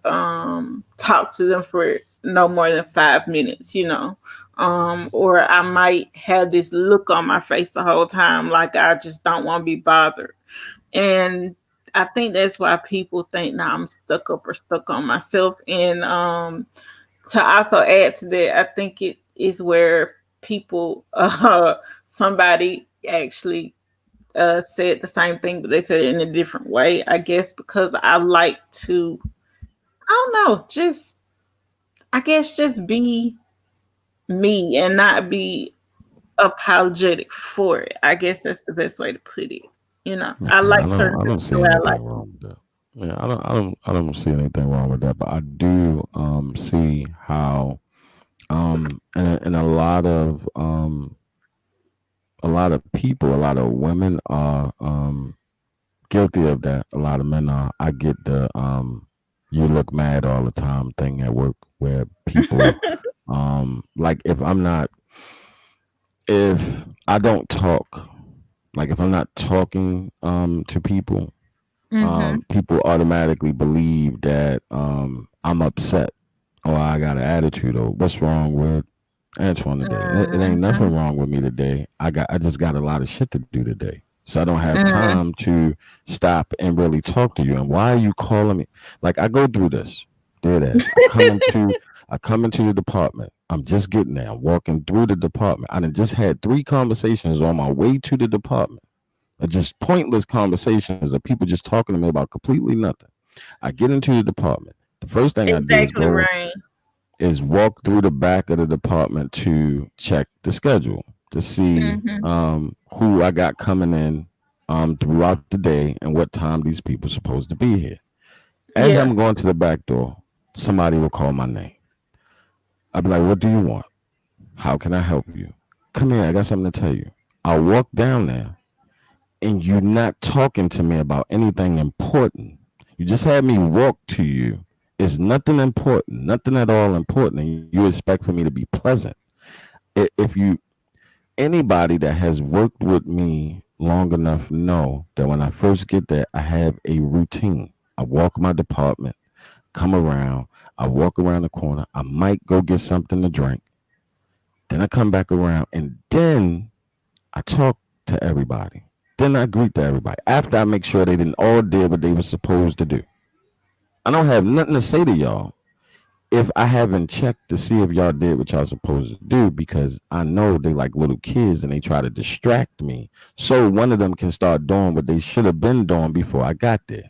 talk to them for no more than 5 minutes, or I might have this look on my face the whole time like I just don't want to be bothered. And I think that's why people think now I'm stuck up or stuck on myself. And to also add to that, I think it is where people, somebody actually said the same thing, but they said it in a different way. I guess because I like to, I don't know, I guess just be me and not be apologetic for it. I guess that's the best way to put it. Yeah, I I like don't certain I things don't see the way I like anything wrong with that. Yeah, I don't see anything wrong with that, but I do see how and a lot of people, a lot of women are guilty of that. A lot of men are. I get the you look mad all the time thing at work where people like if I don't talk, like if I'm not talking to people, Mm-hmm. people automatically believe that I'm upset or I got an attitude or what's wrong with Antoine today. It ain't Mm-hmm. nothing wrong with me today. I just got a lot of shit to do today. So I don't have Mm-hmm. time to stop and really talk to you. And why are you calling me? Like I go through this. Dead ass. I come into the department. I'm just getting there. I'm walking through the department. I done just had 3 conversations on my way to the department. Just pointless conversations of people just talking to me about completely nothing. I get into the department. The first thing I do Exactly, right. is walk through the back of the department to check the schedule to see Mm-hmm. who I got coming in throughout the day and what time these people are supposed to be here. As Yeah. I'm going to the back door, somebody will call my name. I'll be like, "What do you want? How can I help you? Come here, I got something to tell you." I'll walk down there and you're not talking to me about anything important. You just had me walk to you. It's nothing important, nothing at all important, and you expect for me to be pleasant. If you anybody that has worked with me long enough know that when I first get there, I have a routine. I walk my department, come around, I walk around the corner, I might go get something to drink, then I come back around, and then I talk to everybody. Then I greet to everybody after I make sure they didn't all did what they were supposed to do. I don't have nothing to say to y'all if I haven't checked to see if y'all did what y'all supposed to do, because I know they like little kids and they try to distract me so one of them can start doing what they should have been doing before I got there.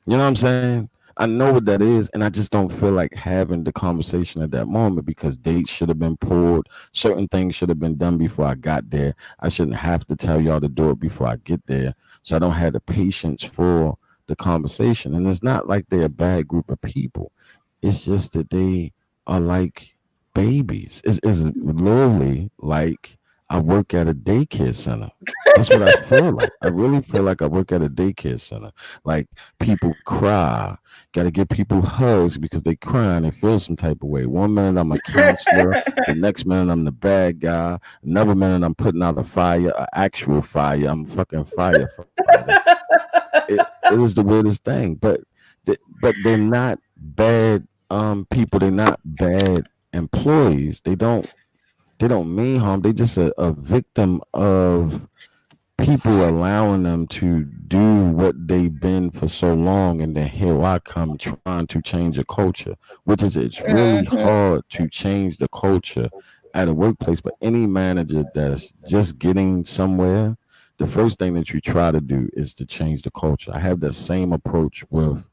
You know what I'm saying? I know what that is, and I just don't feel like having the conversation at that moment because dates should have been pulled. Certain things should have been done before I got there. I shouldn't have to tell y'all to do it before I get there. So I don't have the patience for the conversation. And it's not like they're a bad group of people. It's just that they are like babies. It's literally like I work at a daycare center. That's what I feel like. I really feel like I work at a daycare center. Like people cry, got to give people hugs because they crying and feel some type of way. One minute I'm a counselor, the next minute I'm the bad guy, another minute I'm putting out a fire, an actual fire. I'm a fucking firefighter. It is the weirdest thing, but they're not bad people. They're not bad employees. They don't. They don't mean harm. They just a victim of people allowing them to do what they've been for so long, and then here I come trying to change a culture, which is it's really Mhm. hard to change the culture at a workplace. But any manager that's just getting somewhere, the first thing that you try to do is to change the culture. I have that same approach with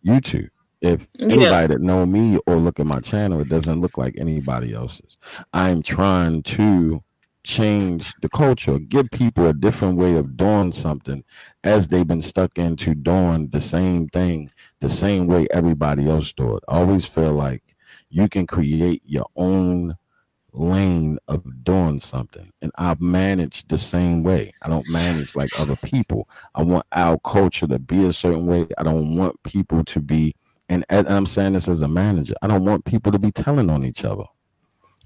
YouTube. If Yeah, anybody that know me or look at my channel, it doesn't look like anybody else's. I'm trying to change the culture, give people a different way of doing something as they've been stuck into doing the same thing the same way everybody else do it. I always feel like you can create your own lane of doing something, and I've managed the same way. I don't manage like other people. I want our culture to be a certain way. I don't want people to be, and I'm saying this as a manager, I don't want people to be telling on each other.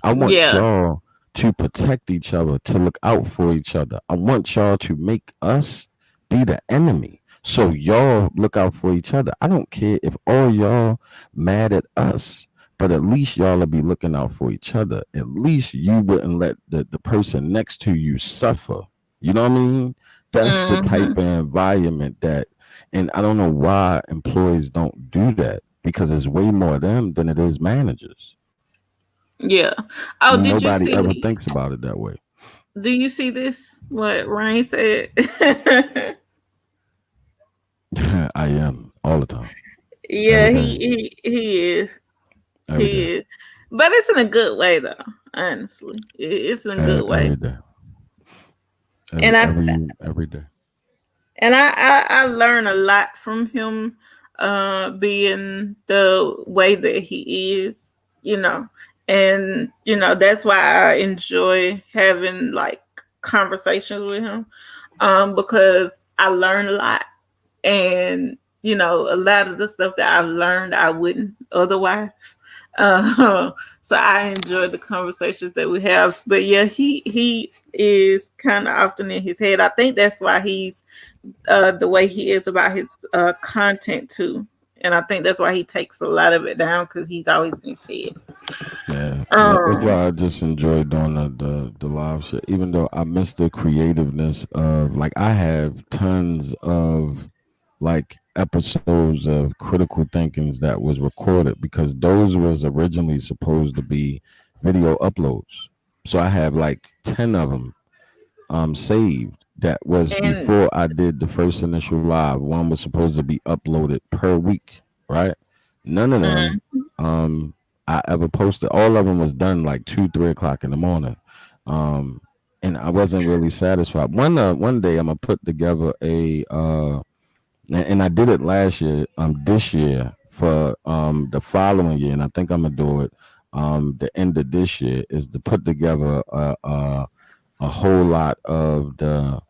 I want yeah, y'all to protect each other, to look out for each other. I want y'all to make us be the enemy. So y'all look out for each other. I don't care if all y'all mad at us, but at least y'all will be looking out for each other. At least you wouldn't let the person next to you suffer. You know what I mean? That's the type hmm, of environment that, and I don't know why employees don't do that because it's way more them than it is managers. yeah. Oh, did you Nobody ever see? thinks about it that way. Do you see this? What Rain said? I am all the time, Yeah, every day, he is. every day, He is. But it's in a good way though, honestly. It's in a good way. every day, And every day. I learn a lot from him, being the way that he is, you know. And that's why I enjoy having like conversations with him, because I learn a lot. And a lot of the stuff that I've learned I wouldn't otherwise. uh, so I enjoy the conversations that we have. But yeah, he is kind of often in his head. I think that's why he's the way he is about his content too. And I think that's why he takes a lot of it down, because he's always in his head. Yeah, that's um why I just enjoy doing the live shit. Even though I miss the creativeness of like I have tons of like episodes of critical thinkings that was recorded because those was originally supposed to be video uploads. So I have like 10 of them saved that was and before I did the first initial live. One was supposed to be uploaded per week, right? None of them mm, um I ever posted. All of them was done like 2, 3 o'clock in the morning. Um and I wasn't really satisfied. One day I'm gonna put together and I did it last year, this year for the following year, and I think I'm gonna do it the end of this year is to put together a whole lot of the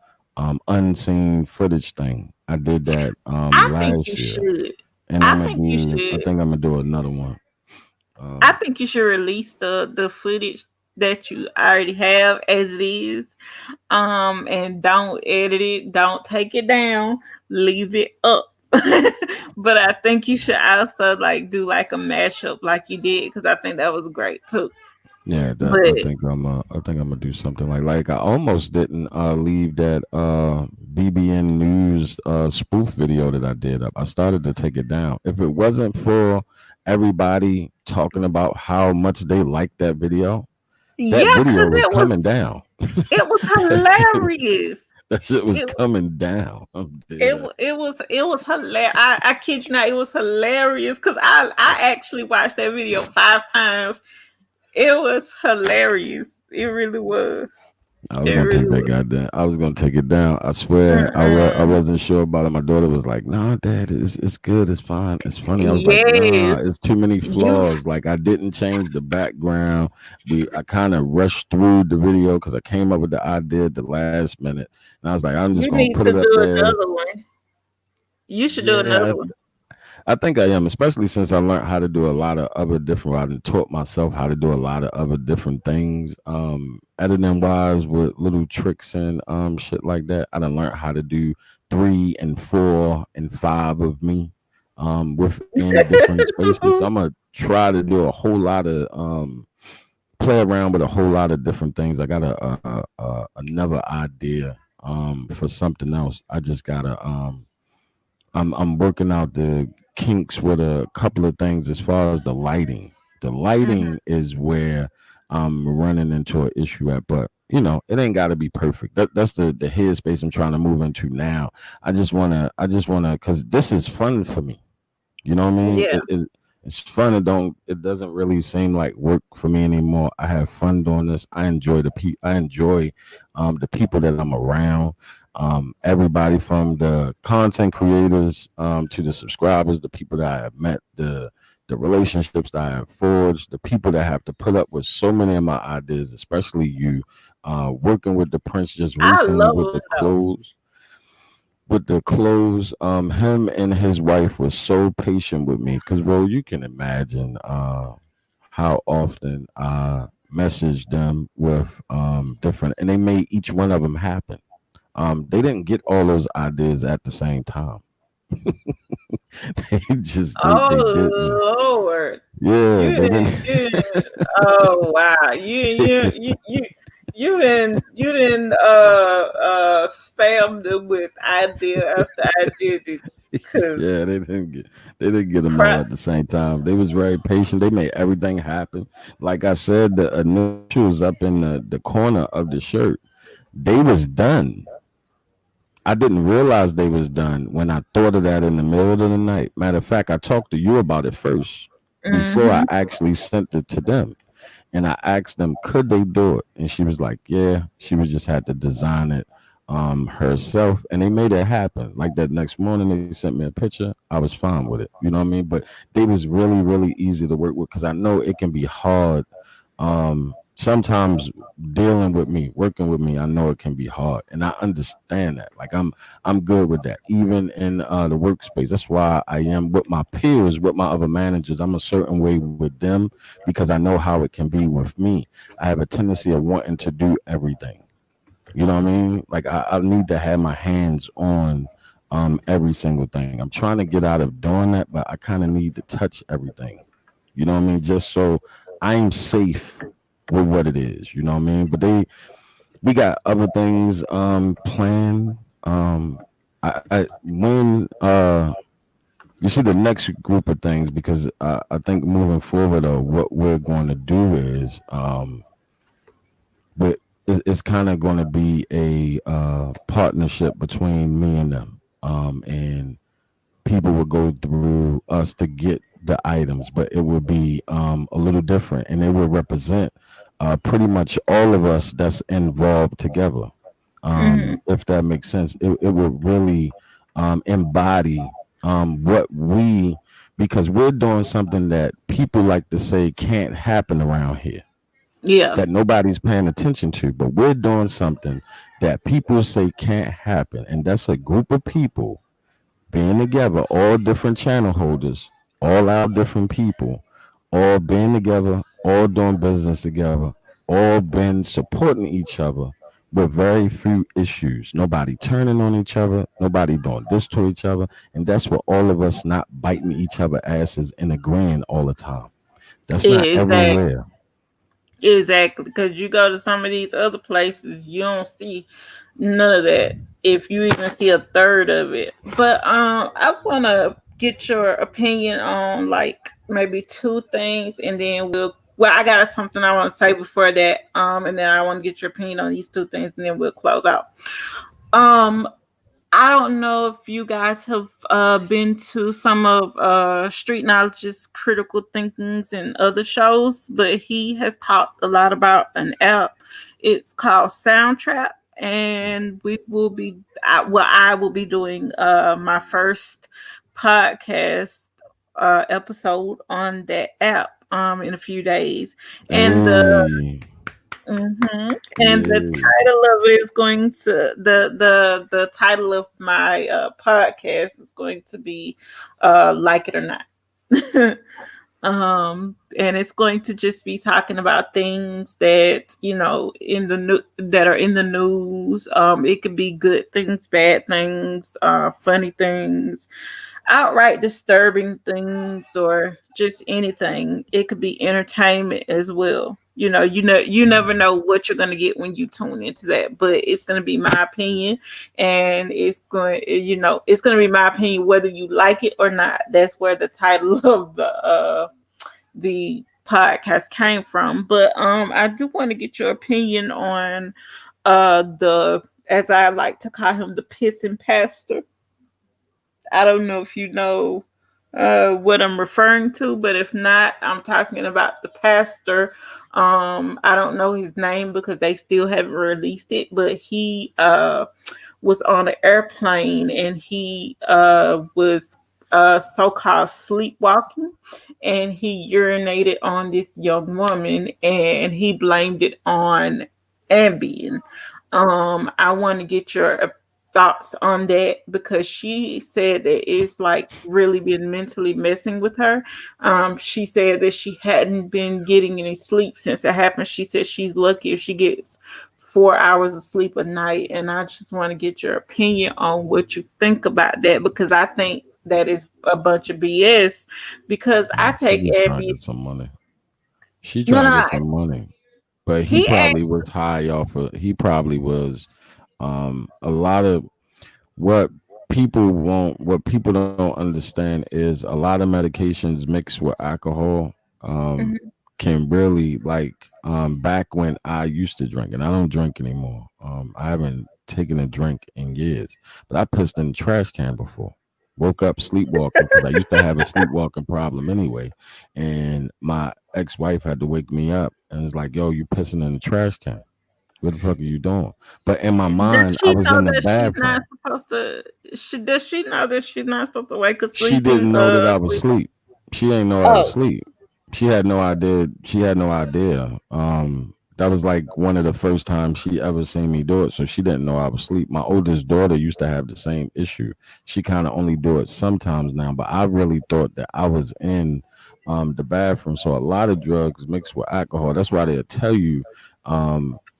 unseen footage thing. I did that I think you last year, should. and I I'm gonna think you do. I should. think I'm gonna do another one. I Um, think you should release the footage that you already have as it is, and don't edit it, don't take it down, leave it up. But I think you should also like do like a mashup like you did, because I think that was great too. yeah, that But I think I'm gonna do something like I almost didn't leave that BBN News spoof video that I did up. I started to take it down. If it wasn't for everybody talking about how much they liked that yeah, video because was coming down. it was that, shit, hilarious. that shit was It coming down. I'm it dead. it was hilarious. I kid you not, it was hilarious because I actually watched that video 5 times. It was hilarious. It really was. I was It gonna really take that was. goddamn. I was gonna take it down. I swear. I Mm-mm. wasn't sure about it. My daughter was like, "Nah, Dad, it's good. It's fine. It's funny." I was like, "Nah, Yes, it's too many you flaws. Like I didn't change the background. I kind of rushed through the video because I came up with the idea at the last minute, and I was like, I'm just you gonna need put it to up do there. another one. You should do Yeah, another one. I think I am, especially since I learned how to do a lot of other different. I done taught myself how to do a lot of other different things, editing wise with little tricks and shit like that. I done learned how to do 3 and 4 and 5 of me, within different spaces. So I'm gonna try to do a whole lot of play around with a whole lot of different things. I got another idea for something else. I just gotta I'm working out the kinks with a couple of things as far as the lighting. The Mhm. lighting is where I'm running into an issue at, but you know, it ain't got to be perfect. That's the headspace I'm trying to move into now. I just wanna, because this is fun for me. You know what I mean? Yeah. It's fun. It doesn't really seem like work for me anymore. I have fun doing this. I enjoy the people that I'm around. Everybody from the content creators to the subscribers, the people that I have met, the relationships that I have forged, the people that have to put up with so many of my ideas, especially you, working with the Prince just I recently love with the Lotto. clothes him and his wife was so patient with me because, bro, you can imagine how often I messaged them with different, and they made each one of them happen. They didn't get all those ideas at the same time. They didn't. Oh Lord. Yeah, You they didn't, didn't. you didn't, oh wow. You didn't spam them with idea after idea, did you? Cause Yeah, they didn't get them all at the same time. They was very patient. They made everything happen. Like I said, the initials up in the corner of the shirt, they was done. I didn't realize they was done when I thought of that in the middle of the night. Matter of fact, I talked to you about it first before I mm-hmm. actually sent it to them. And I asked them, could they do it? And she was like, yeah. She was just had to design it herself, and they made it happen. Like that next morning, they sent me a picture. I was fine with it. You know what I mean? But they was really, really easy to work with because I know it can be hard. Sometimes dealing with me, working with me, I know it can be hard, and I understand that. Like I'm good with that, even in the workspace. That's why I am with my peers, with my other managers. I'm a certain way with them because I know how it can be with me. I have a tendency of wanting to do everything. You know what I mean? Like I need to have my hands on every single thing. I'm trying to get out of doing that, but I kind of need to touch everything. You know what I mean? Just so I'm safe with what it is. You know what I mean? But we got other things planned. I when you see the next group of things, because I think moving forward, what we're going to do is but it's kind of going to be a partnership between me and them, and people will go through us to get the items, but it will be a little different, and it will represent pretty much all of us that's involved together. Mm-hmm. If that makes sense, it would really embody what we, because we're doing something that people like to say can't happen around here, Yeah. that nobody's paying attention to, but we're doing something that people say can't happen, and that's a group of people being together, all different channel holders, all our different people, all being together, all doing business together, all been supporting each other with very few issues. Nobody turning on each other, nobody doing this to each other, and that's what all of us not biting each other asses and agreeing all the time. That's not Exactly. everywhere. Exactly. Because you go to some of these other places, you don't see none of that. If you even see a third of it. But I wanna get your opinion on like maybe two things, and then well, I got something I want to say before that. And then I want to get your opinion on these two things, and then we'll close out. Um, I don't know if you guys have been to some of Street Knowledge's critical thinkings and other shows, but he has talked a lot about an app. It's called Soundtrap, and I will be doing my first podcast episode on that app in a few days, and the Hey, hmm and the yeah. title of it is going to the title of my podcast is going to be like it or not. And it's going to just be talking about things that in the that are in the news. It could be good things, bad things, funny things, outright disturbing things, or just anything. It could be entertainment as well. You never know what you're gonna get when you tune into that. But it's gonna be my opinion, and it's gonna be my opinion whether you like it or not. That's where the title of the podcast came from. But I do want to get your opinion on the, as I like to call him, the pissing pastor. I don't know if you know what I'm referring to, but if not, I'm talking about the pastor. I don't know his name because they still haven't released it, but he was on an airplane and he was so-called sleepwalking, and he urinated on this young woman and he blamed it on Ambien. I want to get your thoughts on that because she said that it's like really been mentally messing with her. She said that she hadn't been getting any sleep since it happened. She said she's lucky if she gets 4 hours of sleep a night. And I just want to get your opinion on what you think about that because I think that is a bunch of BS because I She take just trying to Ambien. get some money. She No, trying to no, get some money. But he he asked. probably was high off of he probably was a lot of what what people don't understand is a lot of medications mixed with alcohol um Mhm. can really back when I used to drink and I don't drink anymore. I haven't taken a drink in years, but I pissed in the trash can before. Woke up sleepwalking because I used to have a sleepwalking problem anyway. And my ex-wife had to wake me up and was like, yo, you pissing in the trash can. What the fuck are you doing? But in my Does mind, I she was know in the that she's not bathroom. supposed to? Does she know that she's not supposed to wake a She sleeping didn't know that I was sleep? asleep. She didn't know I was Oh, asleep. She had no idea. She had no idea. That was like one of the first times she ever seen me do it. So she didn't know I was asleep. My oldest daughter used to have the same issue. She kind of only do it sometimes now, but I really thought that I was in the bathroom. So a lot of drugs mixed with alcohol. That's why they'll tell you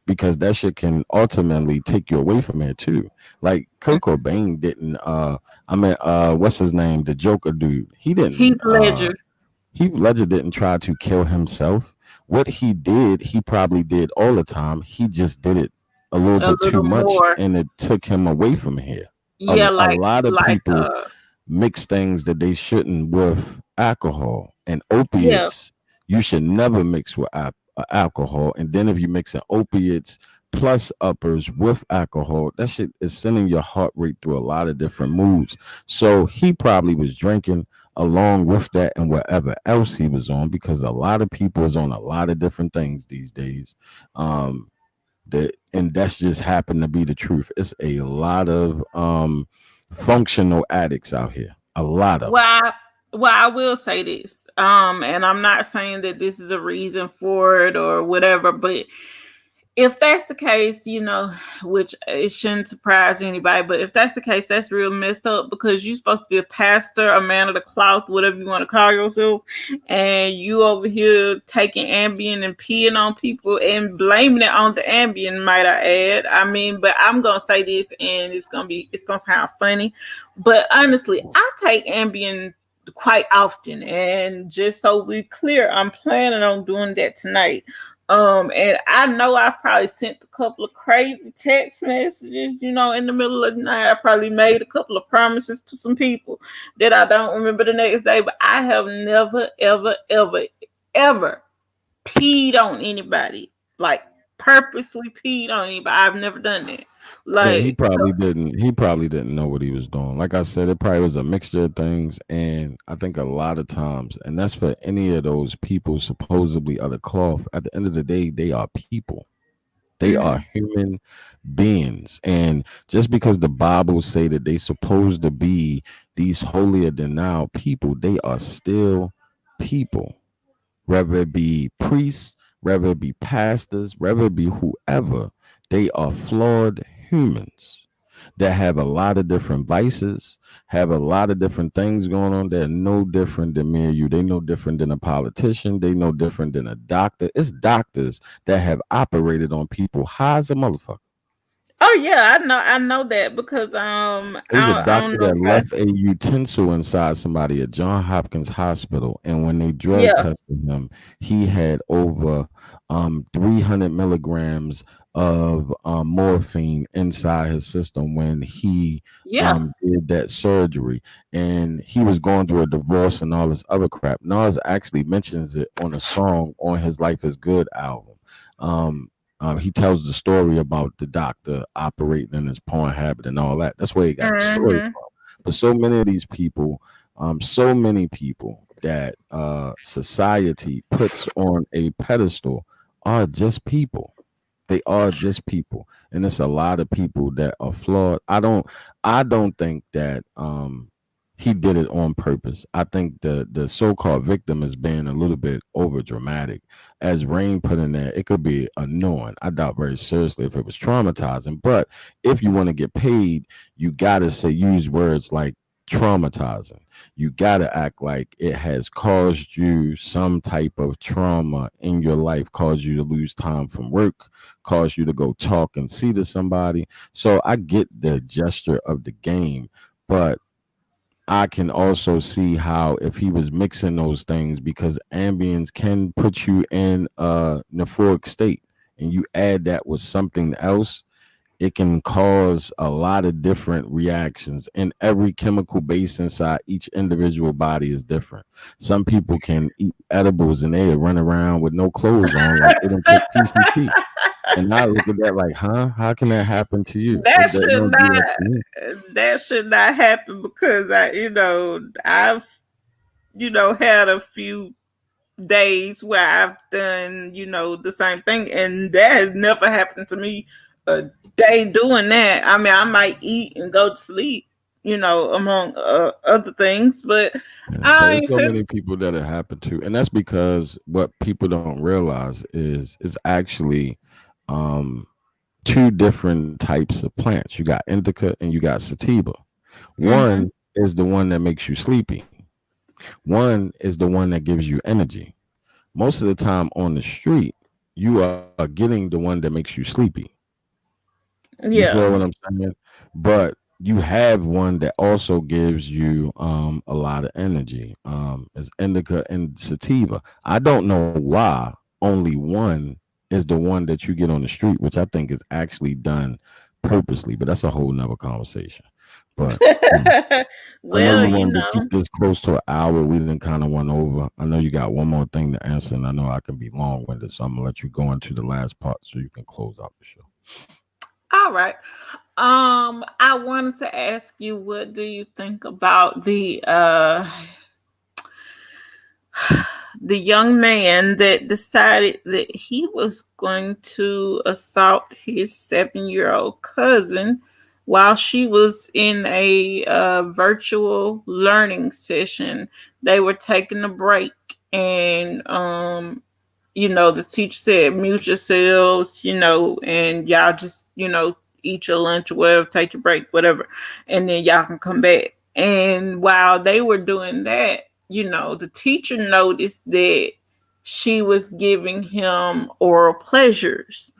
because that shit can ultimately take you away from it too. Like Kurt Cobain didn't what's his name? The Joker dude. Heath Ledger. He Ledger didn't try to kill himself. What he did, he probably did all the time. He just did it a little A bit too little much more. and it took him away from here. Yeah, A like lot of like people mix things that they shouldn't with alcohol and yeah. opiates. You should never mix with alcohol. And then if you mix in opiates plus uppers with alcohol, that shit is sending your heart rate through a lot of different moods. So he probably was drinking along with that and whatever else he was on because a lot of people is on a lot of different things these days. Um, and that's just happened to be the truth. It's a lot of functional addicts out here. A lot of Well, them. I will say this. And I'm not saying that this is a reason for it or whatever, but if that's the case, which it shouldn't surprise anybody, but if that's the case, that's real messed up because you're supposed to be a pastor, a man of the cloth, whatever you want to call yourself, and you over here taking Ambien and peeing on people and blaming it on the Ambien, might I add. I mean, but I'm gonna say this, and it's gonna sound funny, but honestly, I take Ambien quite often, and just so we're clear, I'm planning on doing that tonight. And I know I probably sent a couple of crazy text messages, in the middle of the night. I probably made a couple of promises to some people that I don't remember the next day, but I have never, ever, ever, ever peed on anybody. Like purposely peed on anybody. I've never done that. Yeah, Like, he probably didn't know what he was doing. Like I said, it probably was a mixture of things. And I think a lot of times, and that's for any of those people supposedly of the cloth, at the end of the day, they are people. They are mhm. human beings. And just because the Bible say that they supposed to be these holier than thou people, they are still people, whether it be priests, whether it be pastors, whether it be whoever, they are flawed humans that have a lot of different vices, have a lot of different things going on. They're no different than me or you. They no different than a politician. They no different than a doctor. It's doctors that have operated on people high as a motherfucker. Oh yeah, I know that because It was a I don't doctor know that if I left a utensil inside somebody at John Hopkins Hospital, and when they drug yeah tested him, he had over 300 milligrams of morphine inside his system when he yeah did that surgery, and he was going through a divorce and all this other crap. Nas actually mentions it on a song on his "Life Is Good" album. Um, he tells the story about the doctor operating in his porn habit and all that. That's where he got the story mm-hmm. from. But so many of these people, so many people that society puts on a pedestal are just people. They are just people, and it's a lot of people that are flawed. I don't think that he did it on purpose. I think the so-called victim is being a little bit over dramatic. As Rain put in there, it could be annoying. I doubt very seriously if it was traumatizing. But if you want to get paid, you gotta use words like traumatizing. You gotta act like it has caused you some type of trauma in your life, caused you to lose time from work, cause you to go talk and see to somebody. So I get the gesture of the game, but I can also see how if he was mixing those things, because ambience can put you in a euphoric state, and you add that with something else, it can cause a lot of different reactions, and every chemical base inside each individual body is different. Some people can eat edibles and they run around with no clothes on like they don't took PCP. And I look at that like, huh? How can that happen to you? that That should don't do that not to me. that should not happen because I've had a few days where I've done, the same thing, and that has never happened to me a day doing that. I mean, I might eat and go to sleep, among other things, but Yeah, but I there's ain't so feel. many people that it happened to, and that's because what people don't realize is actually um two different types of plants. You got indica and you got sativa. Hmm. One is the one that makes you sleepy. One is the one that gives you energy. Most of the time on the street, you are getting the one that makes you sleepy. You feel Yeah. what I'm saying? But you have one that also gives you a lot of energy. It's indica and sativa. I don't know why only one is the one that you get on the street, which I think is actually done purposely, but that's a whole nother conversation. But I know Well, you wanted to keep this close to an hour. We didn't kind of went over. I know you got one more thing to answer, and I know I can be long winded, so I'm gonna let you go into the last part so you can close out the show. all right. I wanted to ask you, what do you think about the young man that decided that he was going to assault his 7-year-old cousin while she was in a virtual learning session? They were taking a break, and the teacher said, mute yourselves, and y'all just, eat your lunch or whatever, take your break, whatever, and then y'all can come back. And while they were doing that, the teacher noticed that she was giving him oral pleasures.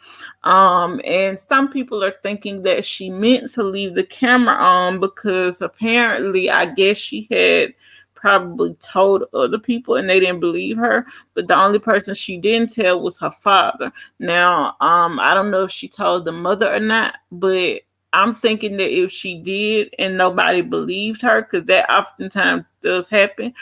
And some people are thinking that she meant to leave the camera on because apparently, I guess she had probably told other people and they didn't believe her, but the only person she didn't tell was her father. Now, I don't know if she told the mother or not, but I'm thinking that if she did and nobody believed her, because that oftentimes does happen,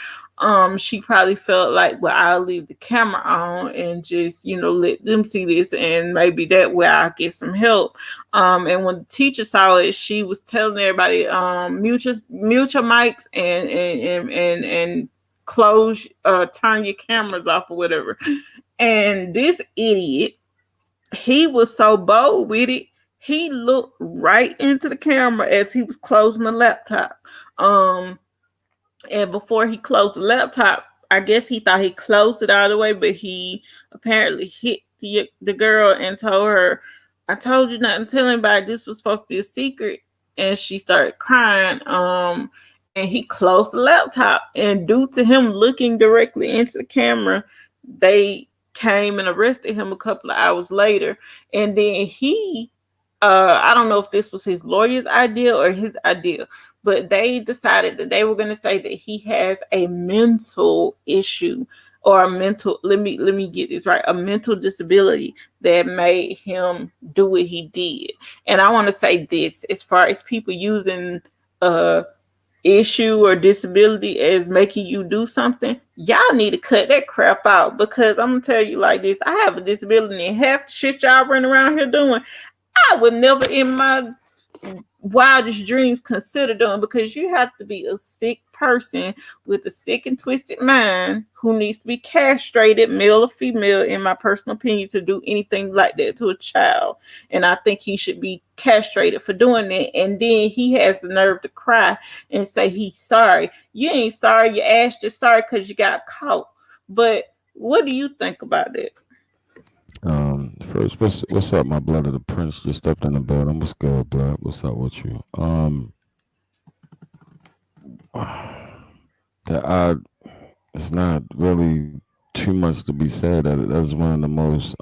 she probably felt like, well, I'll leave the camera on and just, let them see this, and maybe that way I'll get some help. And when the teacher saw it, she was telling everybody, mute your mics and close, turn your cameras off or whatever. And this idiot, he was so bold with it. He looked right into the camera as he was closing the laptop. Um, and before he closed the laptop, I guess he thought he closed it all the way, but he apparently hit the girl and told her, I told you not to tell anybody, this was supposed to be a secret. And she started crying. And he closed the laptop. And due to him looking directly into the camera, they came and arrested him a couple of hours later. And then he I don't know if this was his lawyer's idea or his idea, but they decided that they were going to say that he has a mental issue or a mental, let me get this right, a mental disability that made him do what he did. And I want to say this, as far as people using uh issue or disability as making you do something, y'all need to cut that crap out, because I'm gonna tell you like this, I have a disability, and half the shit y'all running around here doing I would never in my wildest dreams consider doing, because you have to be a sick person with a sick and twisted mind who needs to be castrated, male or female, in my personal opinion, to do anything like that to a child. And I think he should be castrated for doing that. And then he has the nerve to cry and say he's sorry. You ain't sorry, your ass just sorry because you got caught. But what do you think about that? First, what's up, my blood of the prince? Just stepped in the building. What's good, blood? What's up with you? That I, it's not really too much to be said. That's one of the most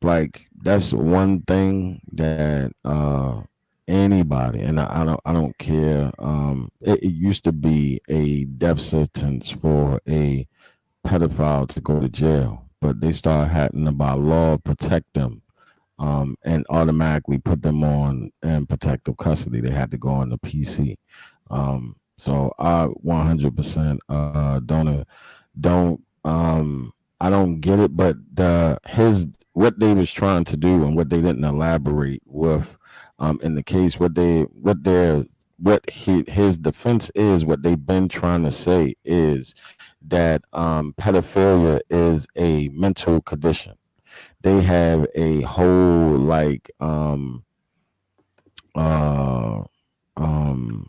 like that's one thing that anybody, and I don't care. It used to be a death sentence for a pedophile to go to jail, but they started having to by law protect them, and automatically put them on in protective custody. They had to go on the PC. So I 100% don't I don't get it, but his what they was trying to do and what they didn't elaborate with, in the case, his defense is, what they've been trying to say is that pedophilia is a mental condition. They have a whole like uh um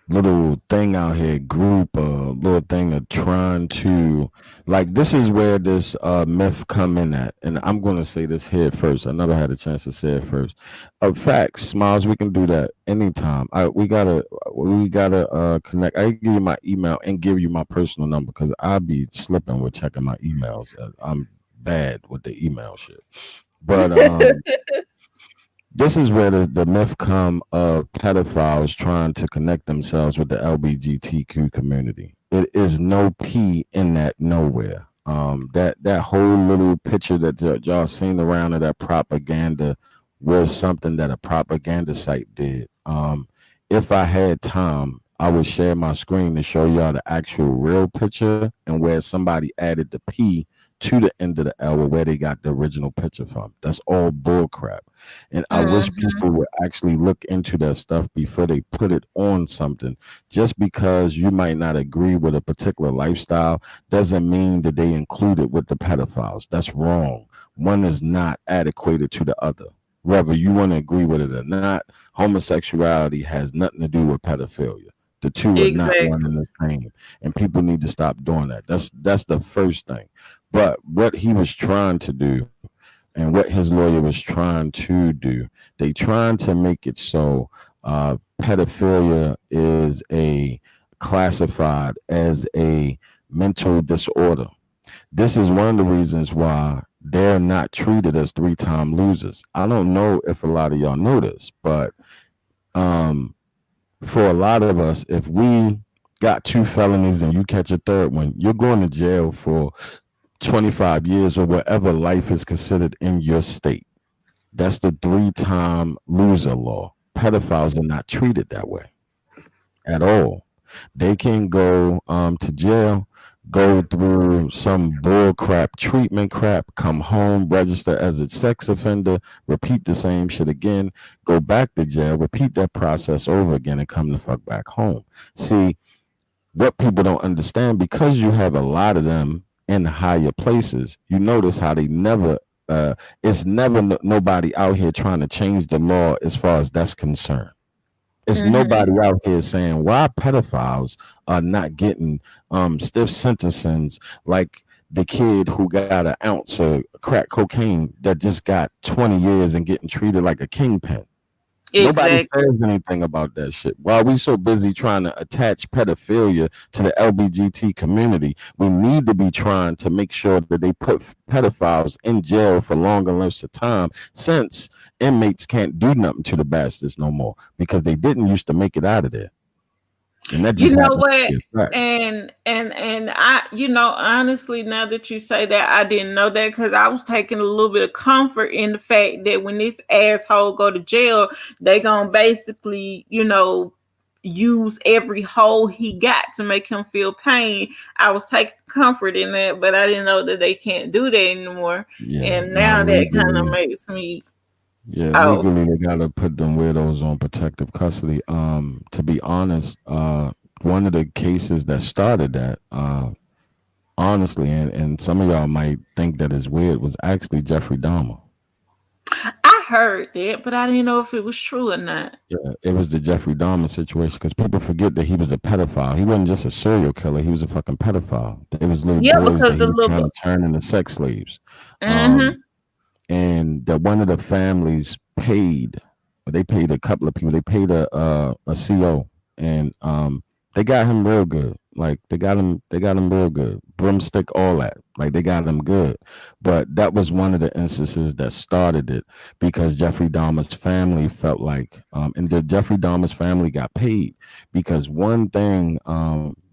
little thing out here, group, little thing of trying to, like, this is where this myth come in at, and I'm going to say this here first. I never had a chance to say it first. Facts, Smiles, we can do that anytime. We gotta connect. I give you my email and give you my personal number, because I be slipping with checking my emails. I'm bad with the email shit, but this is where the myth come of pedophiles trying to connect themselves with the LGBTQ community. It is no P in that nowhere. That whole little picture that y'all seen around of that propaganda was something that a propaganda site did. If I had time, I would share my screen to show y'all the actual real picture, and where somebody added the P to the end of the L, where they got the original picture from. That's all bull crap. And I wish Mm-hmm. people would actually look into that stuff before they put it on something. Just because you might not agree with a particular lifestyle doesn't mean that they include it with the pedophiles. That's wrong. One is not adequate to the other. Whether you want to agree with it or not, homosexuality has nothing to do with pedophilia. The two are not one Exactly. and the same, and people need to stop doing that. That's the first thing. But what he was trying to do, and what his lawyer was trying to do, they trying to make it so pedophilia is a classified as a mental disorder. This is one of the reasons why they're not treated as three-time losers. I don't know if a lot of y'all know this, but um, for a lot of us, if we got two felonies and you catch a third one, you're going to jail for 25 years or whatever life is considered in your state. That's the three-time loser law. Pedophiles are not treated that way at all. They can go to jail, go through some bull crap treatment crap, come home, register as a sex offender, repeat the same shit again, go back to jail, repeat that process over again, and come the fuck back home. See, what people don't understand, because you have a lot of them in higher places, you notice how they never it's never nobody out here trying to change the law as far as that's concerned. It's Mm-hmm. nobody out here saying why pedophiles are not getting stiff sentences, like the kid who got an ounce of crack cocaine that just got 20 years and getting treated like a kingpin. Nobody Exactly. says anything about that shit. While we so busy trying to attach pedophilia to the LBGT community, we need to be trying to make sure that they put pedophiles in jail for longer lengths of time, since inmates can't do nothing to the bastards no more because they didn't used to make it out of there. And that You just know happens to what? be a fact. And I, honestly, now that you say that, I didn't know that, because I was taking a little bit of comfort in the fact that when this asshole go to jail, they gonna basically, use every hole he got to make him feel pain. I was taking comfort in that, but I didn't know that they can't do that anymore. Yeah, And no, now that kind of legally. makes me, Yeah, oh, legally they gotta put them widows on protective custody. To be honest, one of the cases that started that, honestly, and some of y'all might think that is weird, was actually Jeffrey Dahmer. I heard that, but I didn't know if it was true or not. Yeah, it was the Jeffrey Dahmer situation because people forget that he was a pedophile. He wasn't just a serial killer; he was a fucking pedophile. There was little Yeah, boys that because he the was trying little. to turn into sex slaves. Um, Mm-hmm. and that one of the families paid. They paid a couple of people. They paid a CO, and they got him real good. Like they got him real good. Broomstick, all that. Like they got him good. But that was one of the instances that started it because Jeffrey Dahmer's family felt like, and the Jeffrey Dahmer's family got paid because one thing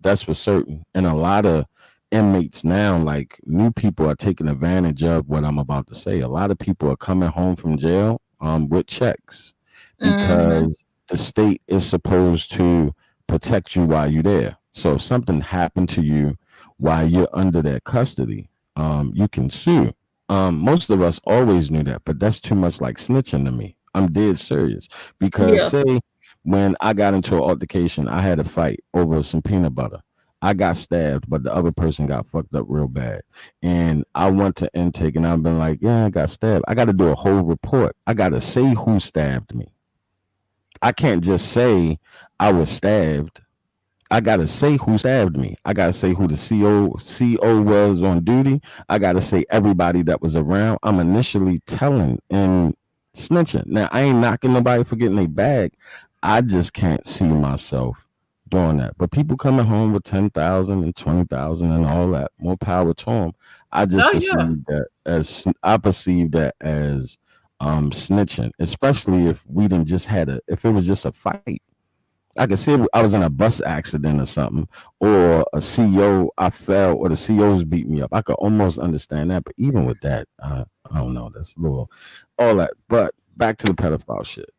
that's for certain, and a lot of inmates now, like new people are taking advantage of what I'm about to say. A lot of people are coming home from jail with checks Mm-hmm. because the state is supposed to protect you while you're there. So if something happened to you while you're under their custody, you can sue. Most of us always knew that, but that's too much like snitching to me. I'm dead serious because Yeah. say when I got into an altercation, I had a fight over some peanut butter. I got stabbed, but the other person got fucked up real bad. And I went to intake and I've been like, yeah, I got stabbed. I got to do a whole report. I got to say who stabbed me. I can't just say I was stabbed. I gotta say who stabbed me. I gotta say who the CO was on duty. I gotta say everybody that was around. I'm initially telling and snitching. Now I ain't knocking nobody for getting a bag. I just can't see myself doing that. But people coming home with 10,000 and 20,000 and all that, more power to them. I just Oh yeah. perceive that as snitching, especially if we didn't just had if it was just a fight. I could see if I was in a bus accident or something, or a CO, I fell, or the COs beat me up. I could almost understand that, but even with that, I don't know. That's a little, all that. But back to the pedophile shit.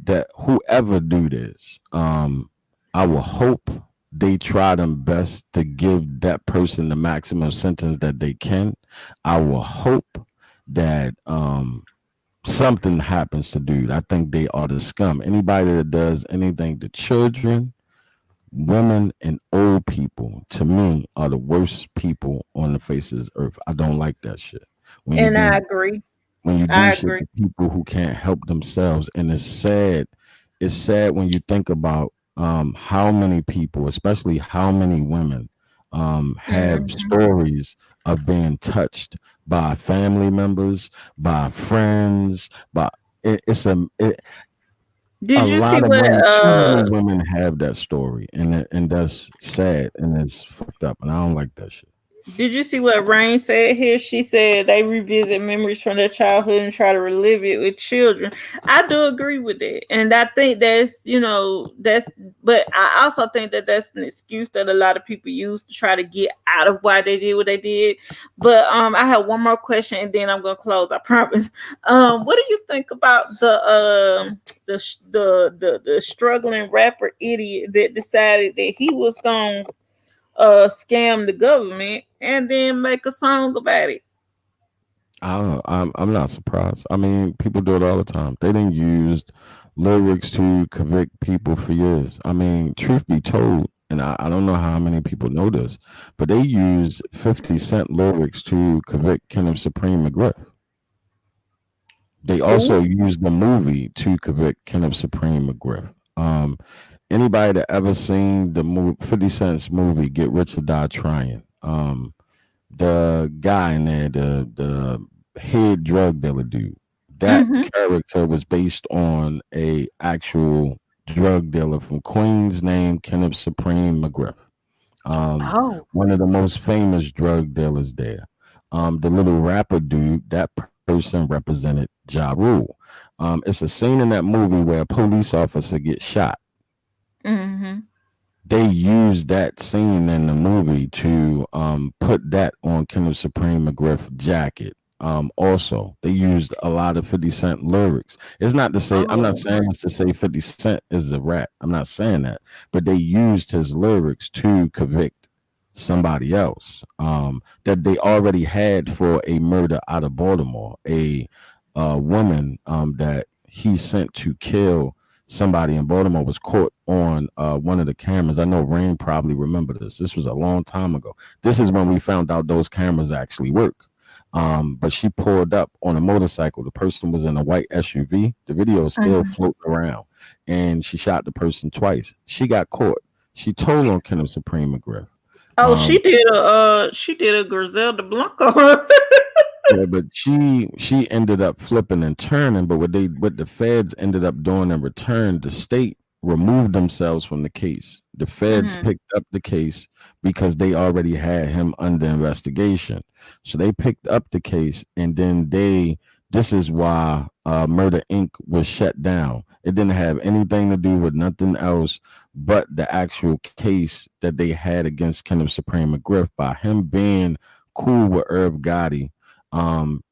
That whoever do this, I will hope they try them best to give that person the maximum sentence that they can. I will hope that something happens to dude. I think they are the scum. Anybody that does anything to children, women, and old people, to me, are the worst people on the face of this earth. I don't like that shit. When you And I do agree. when you do I shit agree. to people who can't help themselves, and it's sad. It's sad when you think about how many people, especially how many women, have Hmm. stories of being touched by family members, by friends, by it's a Did you see lot of what women, too many women have that story, and that's sad and it's fucked up, and I don't like that shit. Did you see what Rain said here? She said they revisit memories from their childhood and try to relive it with children. I do agree with that. And I think but I also think that that's an excuse that a lot of people use to try to get out of why they did what they did. But I have one more question and then I'm gonna close, I promise. What do you think about the struggling rapper idiot that decided that he was gonna scam the government and then make a song about it? I don't know. I'm not surprised. I mean, people do it all the time. They didn't use lyrics to convict people for years. I mean, truth be told, and I don't know how many people know this, but they used 50 Cent lyrics to convict Kenneth Supreme McGriff. They Who? also used the movie to convict Kenneth Supreme McGriff. Anybody that ever seen the movie 50 Cent's movie Get Rich or Die Trying, the guy in there, the head drug dealer dude, That character was based on a actual drug dealer from Queens named Kenneth Supreme McGriff. Um, Oh. One of the most famous drug dealers there. The little rapper dude, that person represented Ja Rule. It's a scene in that movie where a police officer gets shot. Mm-hmm. They used that scene in the movie to put that on Kenneth Supreme McGriff jacket. Also, they used a lot of 50 Cent lyrics. It's not to say, I'm not Oh. saying this to say 50 Cent is a rat. I'm not saying that. But they used his lyrics to convict somebody else that they already had for a murder out of Baltimore. A woman that he sent to kill somebody in Baltimore was caught on one of the cameras. I know Rain probably remember this. This was a long time ago. This is when we found out those cameras actually work. But she pulled up on a motorcycle. The person was in a white SUV. The video is still Mhm. floating around, and she shot the person twice. She got caught. She told on Kenneth Supreme McGriff. Oh, Um, she did a Griselda Blanco. Yeah, but she ended up flipping and turning. But what the feds ended up doing in return, the state removed themselves from the case. The feds Mhm. picked up the case because they already had him under investigation. So they picked up the case, and then this is why Murder Inc. was shut down. It didn't have anything to do with nothing else but the actual case that they had against Kenneth Supreme McGriff by him being cool with Irv Gotti.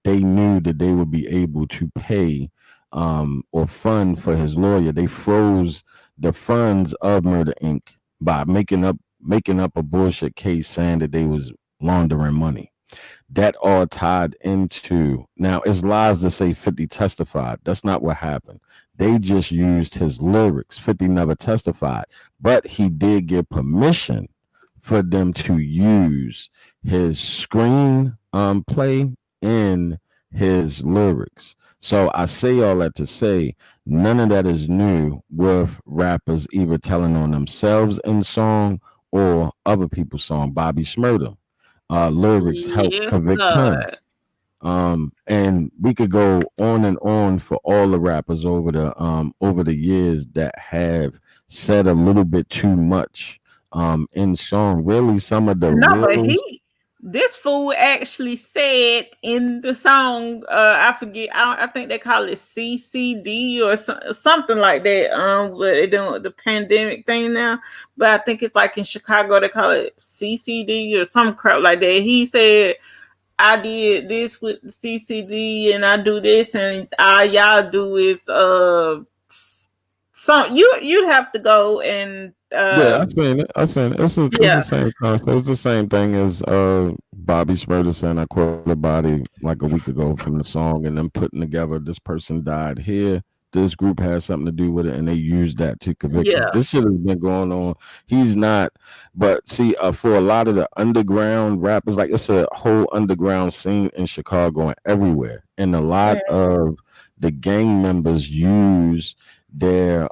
They knew that they would be able to pay or fund for his lawyer. They froze the funds of Murder Inc. by making up a bullshit case saying that they was laundering money. That all tied into, now it's lies to say 50 testified. That's not what happened. They just used his lyrics. 50 never testified, but he did get permission for them to use his screen play in his lyrics. So I say all that to say none of that is new with rappers either telling on themselves in song or other people's song. Bobby Shmurda lyrics help Yes, convict him. God. And we could go on and on for all the rappers over the years that have said a little bit too much in song. Really, some of the No, but realest. this fool actually said in the song, I forget, I think they call it CCD or something like that. But they doing the pandemic thing now, but I think it's like in Chicago they call it CCD or some crap like that. He said, I did this with the CCD and I do this, and all y'all do is some you'd have to go and Yeah, I seen it. I seen it. It's the yeah, same concept. It's the same thing as Bobby Shmurda saying I caught a body like a week ago from the song, and them putting together this person died here. This group has something to do with it, and they used that to convict him. yeah, This shit has been going on. He's not, but see, for a lot of the underground rappers, like it's a whole underground scene in Chicago and everywhere, and a lot of the gang members use their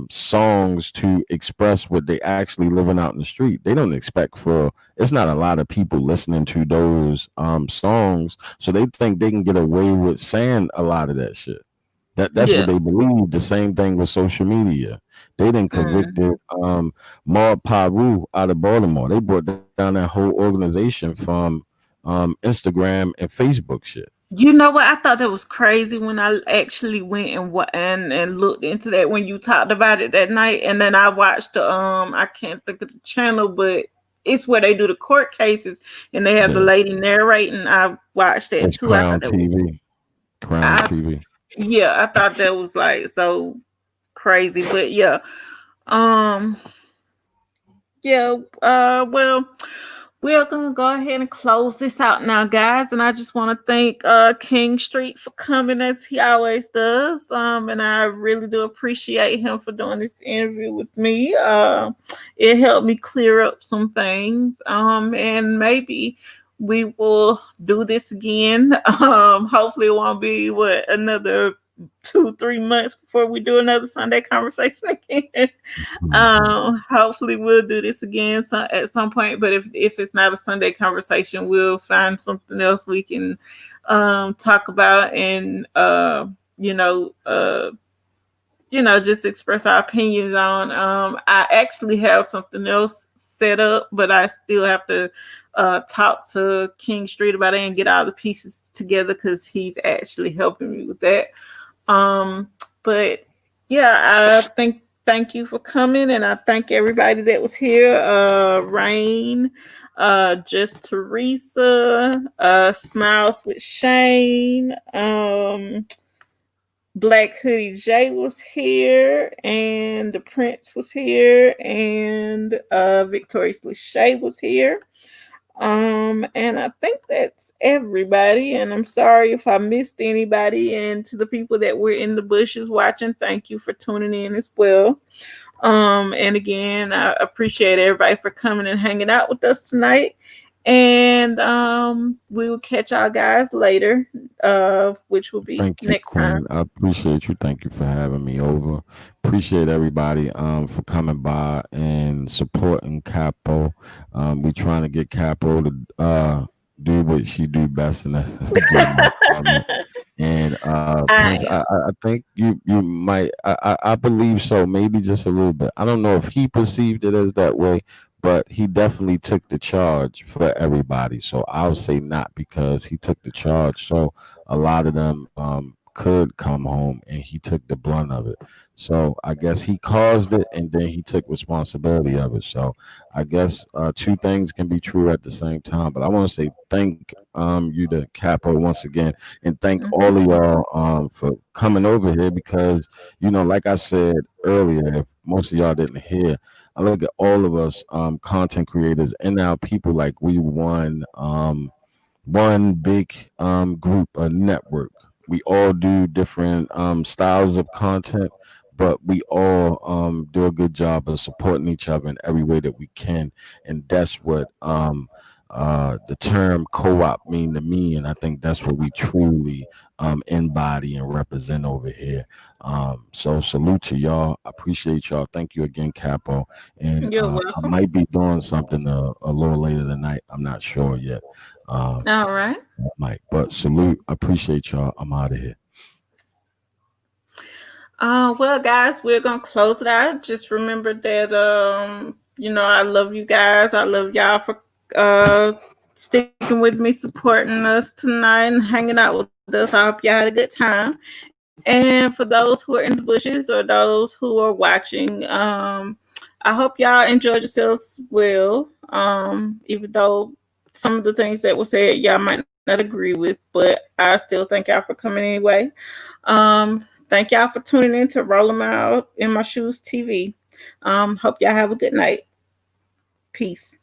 songs to express what they actually living out in the street. They don't expect for it's not a lot of people listening to those songs, so they think they can get away with saying a lot of that shit. That's what yeah. they believe. The same thing with social media. They didn't convicted Maud Paru out of Baltimore. They brought down that whole organization from Instagram and Facebook shit. You know what? I thought that was crazy when I actually went and looked into that when you talked about it that night, and then I watched the I can't think of the channel, but it's where they do the court cases and they have the Yeah, lady narrating. I watched that it's too. I thought Crown that was TV. Crown I TV. yeah, I thought that was like so crazy, but yeah, um, yeah, well. We're gonna go ahead and close this out now, guys. And I just want to thank King Street for coming as he always does. And I really do appreciate him for doing this interview with me. It helped me clear up some things. And maybe we will do this again. Hopefully it won't be another 2-3 months before we do another Sunday conversation again. Mhm. Hopefully we'll do this again at some point. But if it's not a Sunday conversation, we'll find something else we can talk about and you know just express our opinions on. I actually have something else set up, but I still have to talk to King Street about it and get all the pieces together because he's actually helping me with that. Um, but yeah, I think thank you for coming, and I thank everybody that was here. Rain, just Teresa, Smiles with Shane, Black Hoodie J was here, and the Prince was here, and Victorious Lachey was here. And I think that's everybody. And I'm sorry if I missed anybody. And to the people that were in the bushes watching, thank you for tuning in as well. And again, I appreciate everybody for coming and hanging out with us tonight. And we will catch y'all guys later, which will be Thank you, next time. Queen. I appreciate you. Thank you for having me over. Appreciate everybody for coming by and supporting Capo. We trying to get Capo to do what she do best, and that's be my partner. And I Prince, am. I think you might I believe so, maybe just a little bit. I don't know if he perceived it as that way, but he definitely took the charge for everybody. So I'll say not because he took the charge. So a lot of them could come home and he took the blunt of it. So I guess he caused it and then he took responsibility of it. So I guess two things can be true at the same time. But I want to say thank you to Capo once again and thank all of Mhm. y'all for coming over here because like I said earlier, if most of y'all didn't hear, I look at all of us content creators and now people like we won one big group, a network. We all do different styles of content, but we all do a good job of supporting each other in every way that we can, and that's what the term co-op mean to me, and I think that's what we truly embody and represent over here. So salute to y'all. I appreciate y'all. Thank you again, Capo. And You're I welcome. might be doing something a little later tonight. I'm not sure yet. All right. Mike. But salute. I appreciate y'all. I'm out of here. Well, guys, we're gonna close it out. Just remember that I love you guys. I love y'all for sticking with me, supporting us tonight, and hanging out with us. I hope y'all had a good time. And for those who are in the bushes or those who are watching, I hope y'all enjoyed yourselves well. Even though some of the things that were said y'all might not agree with, but I still thank y'all for coming anyway. Thank y'all for tuning in to Roll 'em Out in My Shoes TV. Hope y'all have a good night. Peace.